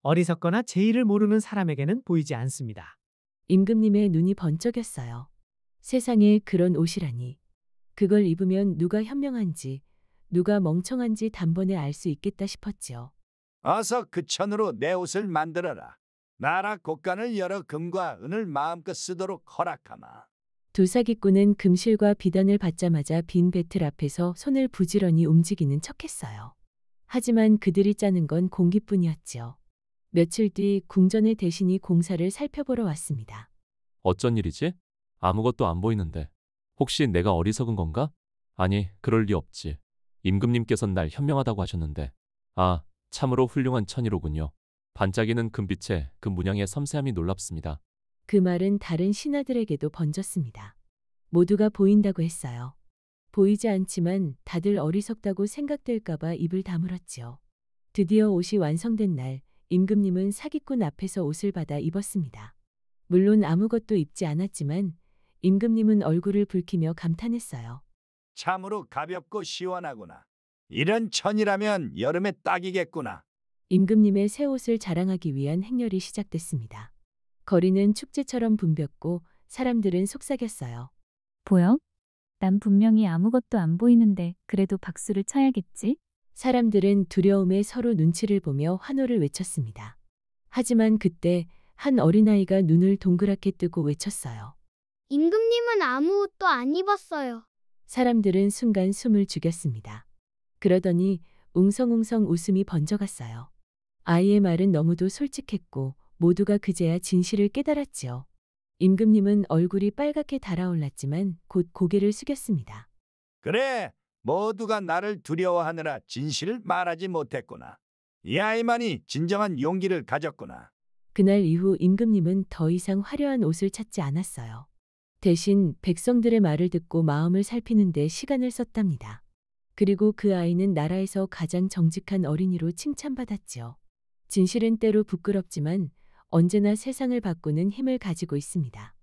어리석거나 제의를 모르는 사람에게는 보이지 않습니다.
임금님의 눈이 번쩍였어요. 세상에 그런 옷이라니. 그걸 입으면 누가 현명한지, 누가 멍청한지 단번에 알 수 있겠다 싶었지요.
어서 그 천으로 내 옷을 만들어라. 나라 곳간을 열어 금과 은을 마음껏 쓰도록 허락하마.
두 사기꾼은 금실과 비단을 받자마자 빈 배틀 앞에서 손을 부지런히 움직이는 척했어요. 하지만 그들이 짜는 건 공기뿐이었지요. 며칠 뒤 궁전의 대신이 공사를 살펴보러 왔습니다.
어쩐 일이지? 아무것도 안 보이는데. 혹시 내가 어리석은 건가? 아니, 그럴 리 없지. 임금님께선 날 현명하다고 하셨는데. 아, 참으로 훌륭한 천이로군요. 반짝이는 금빛에 그 문양의 섬세함이 놀랍습니다.
그 말은 다른 신하들에게도 번졌습니다. 모두가 보인다고 했어요. 보이지 않지만 다들 어리석다고 생각될까봐 입을 다물었지요. 드디어 옷이 완성된 날, 임금님은 사기꾼 앞에서 옷을 받아 입었습니다. 물론 아무것도 입지 않았지만 임금님은 얼굴을 붉히며 감탄했어요.
참으로 가볍고 시원하구나. 이런 천이라면 여름에 딱이겠구나.
임금님의 새 옷을 자랑하기 위한 행렬이 시작됐습니다. 거리는 축제처럼 붐볐고 사람들은 속삭였어요.
보여? 난 분명히 아무것도 안 보이는데 그래도 박수를 쳐야겠지?
사람들은 두려움에 서로 눈치를 보며 환호를 외쳤습니다. 하지만 그때 한 어린아이가 눈을 동그랗게 뜨고 외쳤어요.
임금님은 아무 옷도 안 입었어요.
사람들은 순간 숨을 죽였습니다. 그러더니 웅성웅성 웃음이 번져갔어요. 아이의 말은 너무도 솔직했고 모두가 그제야 진실을 깨달았지요. 임금님은 얼굴이 빨갛게 달아올랐지만 곧 고개를 숙였습니다.
그래, 모두가 나를 두려워하느라 진실을 말하지 못했구나. 이 아이만이 진정한 용기를 가졌구나.
그날 이후 임금님은 더 이상 화려한 옷을 찾지 않았어요. 대신 백성들의 말을 듣고 마음을 살피는 데 시간을 썼답니다. 그리고 그 아이는 나라에서 가장 정직한 어린이로 칭찬받았지요. 진실은 때로 부끄럽지만 언제나 세상을 바꾸는 힘을 가지고 있습니다.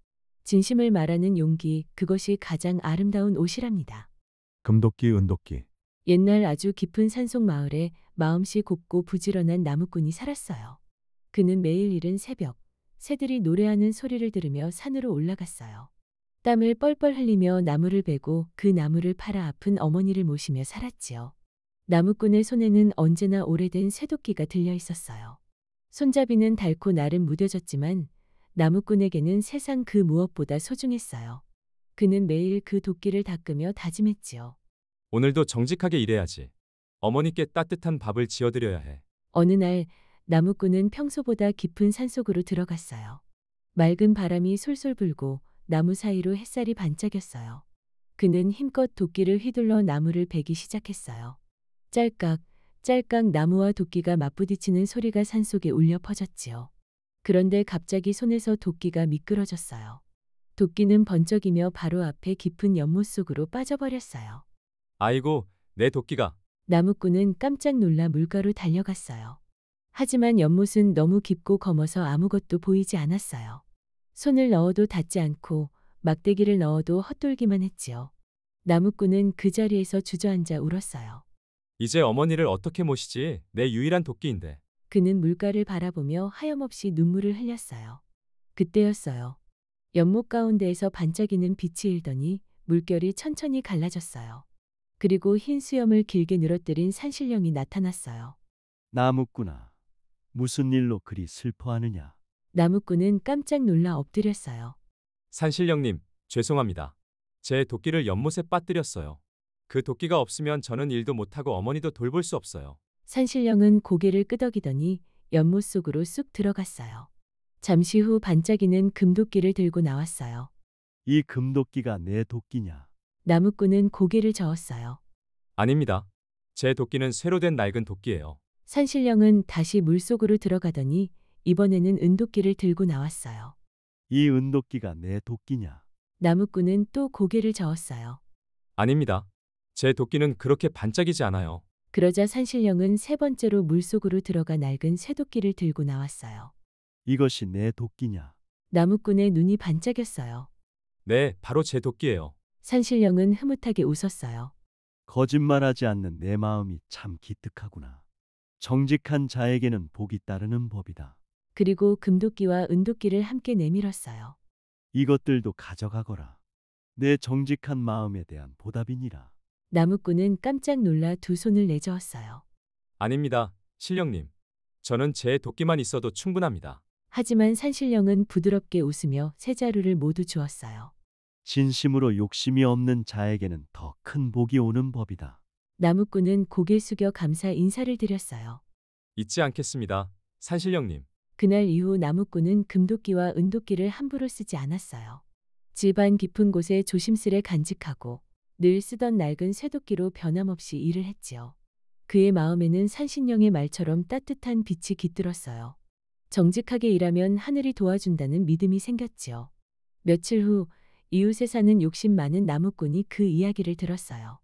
진심을 말하는 용기, 그것이 가장 아름다운 옷이랍니다.
금도끼, 은도끼.
옛날 아주 깊은 산속 마을에 마음씨 곱고 부지런한 나무꾼이 살았어요. 그는 매일 이른 새벽, 새들이 노래하는 소리를 들으며 산으로 올라갔어요. 땀을 뻘뻘 흘리며 나무를 베고 그 나무를 팔아 아픈 어머니를 모시며 살았지요. 나무꾼의 손에는 언제나 오래된 쇠도끼가 들려 있었어요. 손잡이는 닳고 날은 무뎌졌지만 나무꾼에게는 세상 그 무엇보다 소중했어요. 그는 매일 그 도끼를 닦으며 다짐했지요.
오늘도 정직하게 일해야지. 어머니께 따뜻한 밥을 지어드려야 해.
어느 날 나무꾼은 평소보다 깊은 산속으로 들어갔어요. 맑은 바람이 솔솔 불고 나무 사이로 햇살이 반짝였어요. 그는 힘껏 도끼를 휘둘러 나무를 베기 시작했어요. 짤깍, 짤깍 나무와 도끼가 맞부딪히는 소리가 산속에 울려 퍼졌지요. 그런데 갑자기 손에서 도끼가 미끄러졌어요. 도끼는 번쩍이며 바로 앞에 깊은 연못 속으로 빠져버렸어요.
아이고, 내 도끼가.
나무꾼은 깜짝 놀라 물가로 달려갔어요. 하지만 연못은 너무 깊고 검어서 아무것도 보이지 않았어요. 손을 넣어도 닿지 않고 막대기를 넣어도 헛돌기만 했지요. 나무꾼은 그 자리에서 주저앉아 울었어요.
이제 어머니를 어떻게 모시지? 내 유일한 도끼인데.
그는 물가를 바라보며 하염없이 눈물을 흘렸어요. 그때였어요. 연못 가운데에서 반짝이는 빛이 일더니 물결이 천천히 갈라졌어요. 그리고 흰 수염을 길게 늘어뜨린 산신령이 나타났어요.
나무꾼아, 무슨 일로 그리 슬퍼하느냐?
나무꾼은 깜짝 놀라 엎드렸어요.
산신령님, 죄송합니다. 제 도끼를 연못에 빠뜨렸어요. 그 도끼가 없으면 저는 일도 못하고 어머니도 돌볼 수 없어요.
산신령은 고개를 끄덕이더니 연못 속으로 쑥 들어갔어요. 잠시 후 반짝이는 금도끼를 들고 나왔어요.
이 금도끼가 내 도끼냐?
나무꾼은 고개를 저었어요.
아닙니다. 제 도끼는 쇠로 된 낡은 도끼예요.
산신령은 다시 물속으로 들어가더니 이번에는 은도끼를 들고 나왔어요.
이 은도끼가 내 도끼냐?
나무꾼은 또 고개를 저었어요.
아닙니다. 제 도끼는 그렇게 반짝이지 않아요.
그러자 산신령은 세 번째로 물속으로 들어가 낡은 쇠도끼를 들고 나왔어요.
이것이 내 도끼냐?
나무꾼의 눈이 반짝였어요.
네, 바로 제 도끼예요.
산신령은 흐뭇하게 웃었어요.
거짓말하지 않는 내 마음이 참 기특하구나. 정직한 자에게는 복이 따르는 법이다.
그리고 금도끼와 은도끼를 함께 내밀었어요.
이것들도 가져가거라. 내 정직한 마음에 대한 보답이니라.
나무꾼은 깜짝 놀라 두 손을 내저었어요.
아닙니다, 신령님. 저는 제 도끼만 있어도 충분합니다.
하지만 산신령은 부드럽게 웃으며 세 자루를 모두 주었어요.
진심으로 욕심이 없는 자에게는 더 큰 복이 오는 법이다.
나무꾼은 고개 숙여 감사 인사를 드렸어요.
잊지 않겠습니다, 산신령님.
그날 이후 나무꾼은 금도끼와 은도끼를 함부로 쓰지 않았어요. 집안 깊은 곳에 조심스레 간직하고 늘 쓰던 낡은 쇠도끼로 변함없이 일을 했지요. 그의 마음에는 산신령의 말처럼 따뜻한 빛이 깃들었어요. 정직하게 일하면 하늘이 도와준다는 믿음이 생겼지요. 며칠 후 이웃에 사는 욕심 많은 나무꾼이 그 이야기를 들었어요.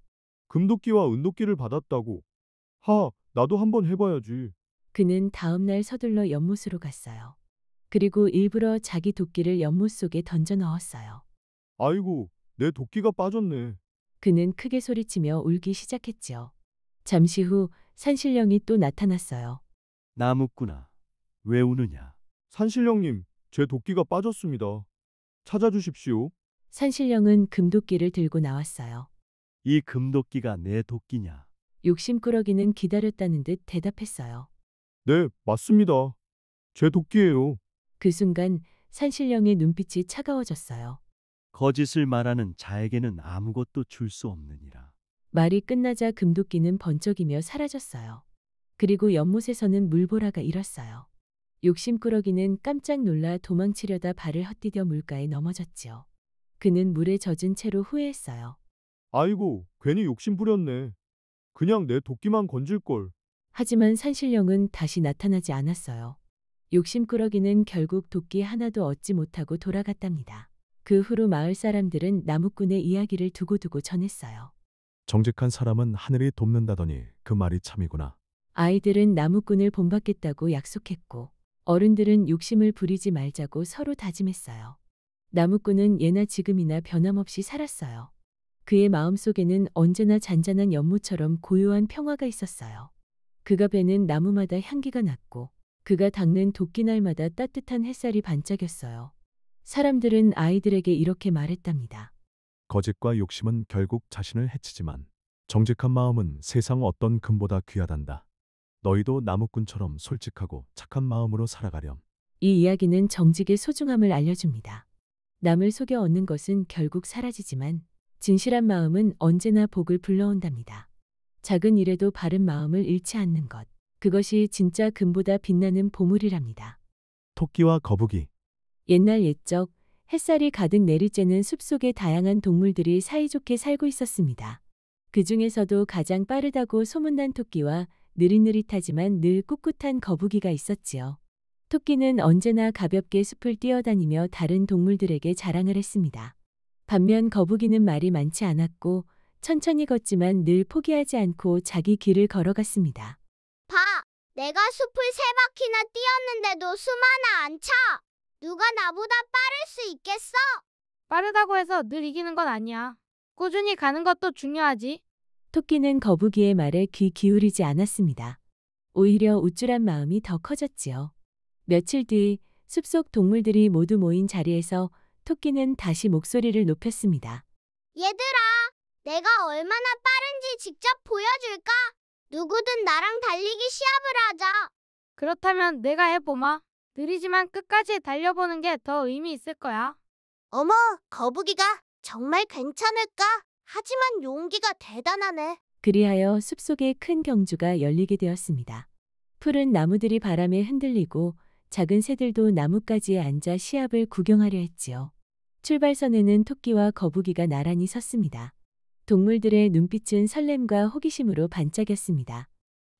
금도끼와 은도끼를 받았다고. 나도 한번 해봐야지.
그는 다음 날 서둘러 연못으로 갔어요. 그리고 일부러 자기 도끼를 연못 속에 던져 넣었어요.
아이고, 내 도끼가 빠졌네.
그는 크게 소리치며 울기 시작했지요. 잠시 후 산신령이 또 나타났어요.
나무꾼아, 왜 우느냐?
산신령님, 제 도끼가 빠졌습니다. 찾아주십시오.
산신령은 금도끼를 들고 나왔어요.
이 금도끼가 내 도끼냐?
욕심꾸러기는 기다렸다는 듯 대답했어요.
네, 맞습니다. 제 도끼예요.
그 순간 산신령의 눈빛이 차가워졌어요.
거짓을 말하는 자에게는 아무것도 줄 수 없느니라.
말이 끝나자 금도끼는 번쩍이며 사라졌어요. 그리고 연못에서는 물보라가 일었어요. 욕심꾸러기는 깜짝 놀라 도망치려다 발을 헛디뎌 물가에 넘어졌지요. 그는 물에 젖은 채로 후회했어요.
아이고, 괜히 욕심 부렸네. 그냥 내 도끼만 건질걸.
하지만 산신령은 다시 나타나지 않았어요. 욕심꾸러기는 결국 도끼 하나도 얻지 못하고 돌아갔답니다. 그 후로 마을 사람들은 나무꾼의 이야기를 두고두고 전했어요.
정직한 사람은 하늘이 돕는다더니 그 말이 참이구나.
아이들은 나무꾼을 본받겠다고 약속했고 어른들은 욕심을 부리지 말자고 서로 다짐했어요. 나무꾼은 예나 지금이나 변함없이 살았어요. 그의 마음속에는 언제나 잔잔한 연못처럼 고요한 평화가 있었어요. 그가 베는 나무마다 향기가 났고 그가 닦는 도끼날마다 따뜻한 햇살이 반짝였어요. 사람들은 아이들에게 이렇게 말했답니다.
거짓과 욕심은 결국 자신을 해치지만 정직한 마음은 세상 어떤 금보다 귀하단다. 너희도 나무꾼처럼 솔직하고 착한 마음으로 살아가렴.
이 이야기는 정직의 소중함을 알려줍니다. 남을 속여 얻는 것은 결국 사라지지만 진실한 마음은 언제나 복을 불러온답니다. 작은 일에도 바른 마음을 잃지 않는 것. 그것이 진짜 금보다 빛나는 보물이랍니다.
토끼와 거북이.
옛날 옛적 햇살이 가득 내리쬐는 숲속에 다양한 동물들이 사이좋게 살고 있었습니다. 그 중에서도 가장 빠르다고 소문난 토끼와 느릿느릿하지만 늘 꿋꿋한 거북이가 있었지요. 토끼는 언제나 가볍게 숲을 뛰어다니며 다른 동물들에게 자랑을 했습니다. 반면 거북이는 말이 많지 않았고 천천히 걷지만 늘 포기하지 않고 자기 길을 걸어갔습니다.
봐! 내가 숲을 3바퀴나 뛰었는데도 숨 하나 안 차! 누가 나보다 빠를 수 있겠어?
빠르다고 해서 늘 이기는 건 아니야. 꾸준히 가는 것도 중요하지.
토끼는 거북이의 말에 귀 기울이지 않았습니다. 오히려 우쭐한 마음이 더 커졌지요. 며칠 뒤 숲속 동물들이 모두 모인 자리에서 토끼는 다시 목소리를 높였습니다.
얘들아, 내가 얼마나 빠른지 직접 보여줄까? 누구든 나랑 달리기 시합을 하자.
그렇다면 내가 해보마. 느리지만 끝까지 달려보는 게 더 의미 있을 거야.
어머, 거북이가 정말 괜찮을까? 하지만 용기가 대단하네.
그리하여 숲속에 큰 경주가 열리게 되었습니다. 푸른 나무들이 바람에 흔들리고 작은 새들도 나뭇가지에 앉아 시합을 구경하려 했지요. 출발선에는 토끼와 거북이가 나란히 섰습니다. 동물들의 눈빛은 설렘과 호기심으로 반짝였습니다.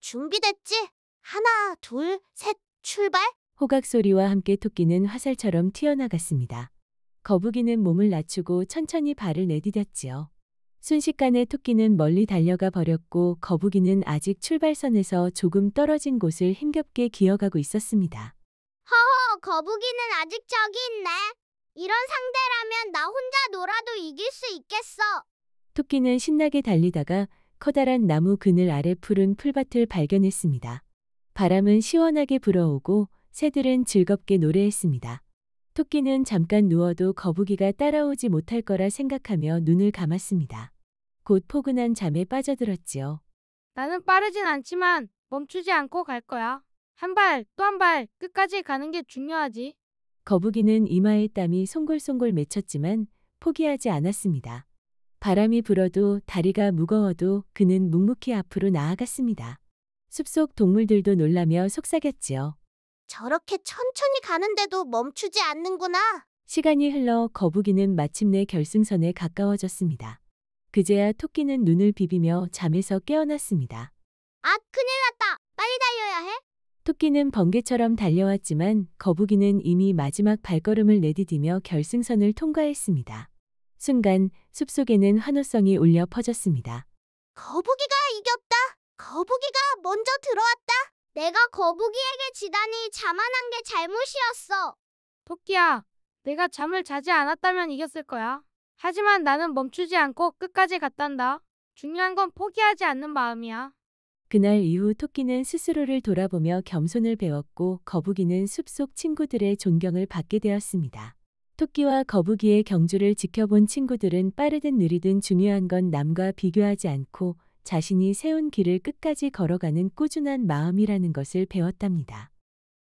준비됐지? 하나, 둘, 셋, 출발!
호각 소리와 함께 토끼는 화살처럼 튀어나갔습니다. 거북이는 몸을 낮추고 천천히 발을 내디뎠지요. 순식간에 토끼는 멀리 달려가 버렸고 거북이는 아직 출발선에서 조금 떨어진 곳을 힘겹게 기어가고 있었습니다.
허허, 거북이는 아직 저기 있네. 이런 상대라면 나 혼자 놀아도 이길 수 있겠어.
토끼는 신나게 달리다가 커다란 나무 그늘 아래 푸른 풀밭을 발견했습니다. 바람은 시원하게 불어오고 새들은 즐겁게 노래했습니다. 토끼는 잠깐 누워도 거북이가 따라오지 못할 거라 생각하며 눈을 감았습니다. 곧 포근한 잠에 빠져들었지요.
나는 빠르진 않지만 멈추지 않고 갈 거야. 한 발, 또 한 발, 끝까지 가는 게 중요하지.
거북이는 이마에 땀이 송골송골 맺혔지만 포기하지 않았습니다. 바람이 불어도 다리가 무거워도 그는 묵묵히 앞으로 나아갔습니다. 숲속 동물들도 놀라며 속삭였지요.
저렇게 천천히 가는데도 멈추지 않는구나.
시간이 흘러 거북이는 마침내 결승선에 가까워졌습니다. 그제야 토끼는 눈을 비비며 잠에서 깨어났습니다.
아, 큰일 났다. 빨리 달려야 해.
토끼는 번개처럼 달려왔지만 거북이는 이미 마지막 발걸음을 내디디며 결승선을 통과했습니다. 순간 숲속에는 환호성이 울려 퍼졌습니다.
거북이가 이겼다. 거북이가 먼저 들어왔다.
내가 거북이에게 지다니 자만한 게 잘못이었어.
토끼야, 내가 잠을 자지 않았다면 이겼을 거야. 하지만 나는 멈추지 않고 끝까지 갔단다. 중요한 건 포기하지 않는 마음이야.
그날 이후 토끼는 스스로를 돌아보며 겸손을 배웠고 거북이는 숲속 친구들의 존경을 받게 되었습니다. 토끼와 거북이의 경주를 지켜본 친구들은 빠르든 느리든 중요한 건 남과 비교하지 않고 자신이 세운 길을 끝까지 걸어가는 꾸준한 마음이라는 것을 배웠답니다.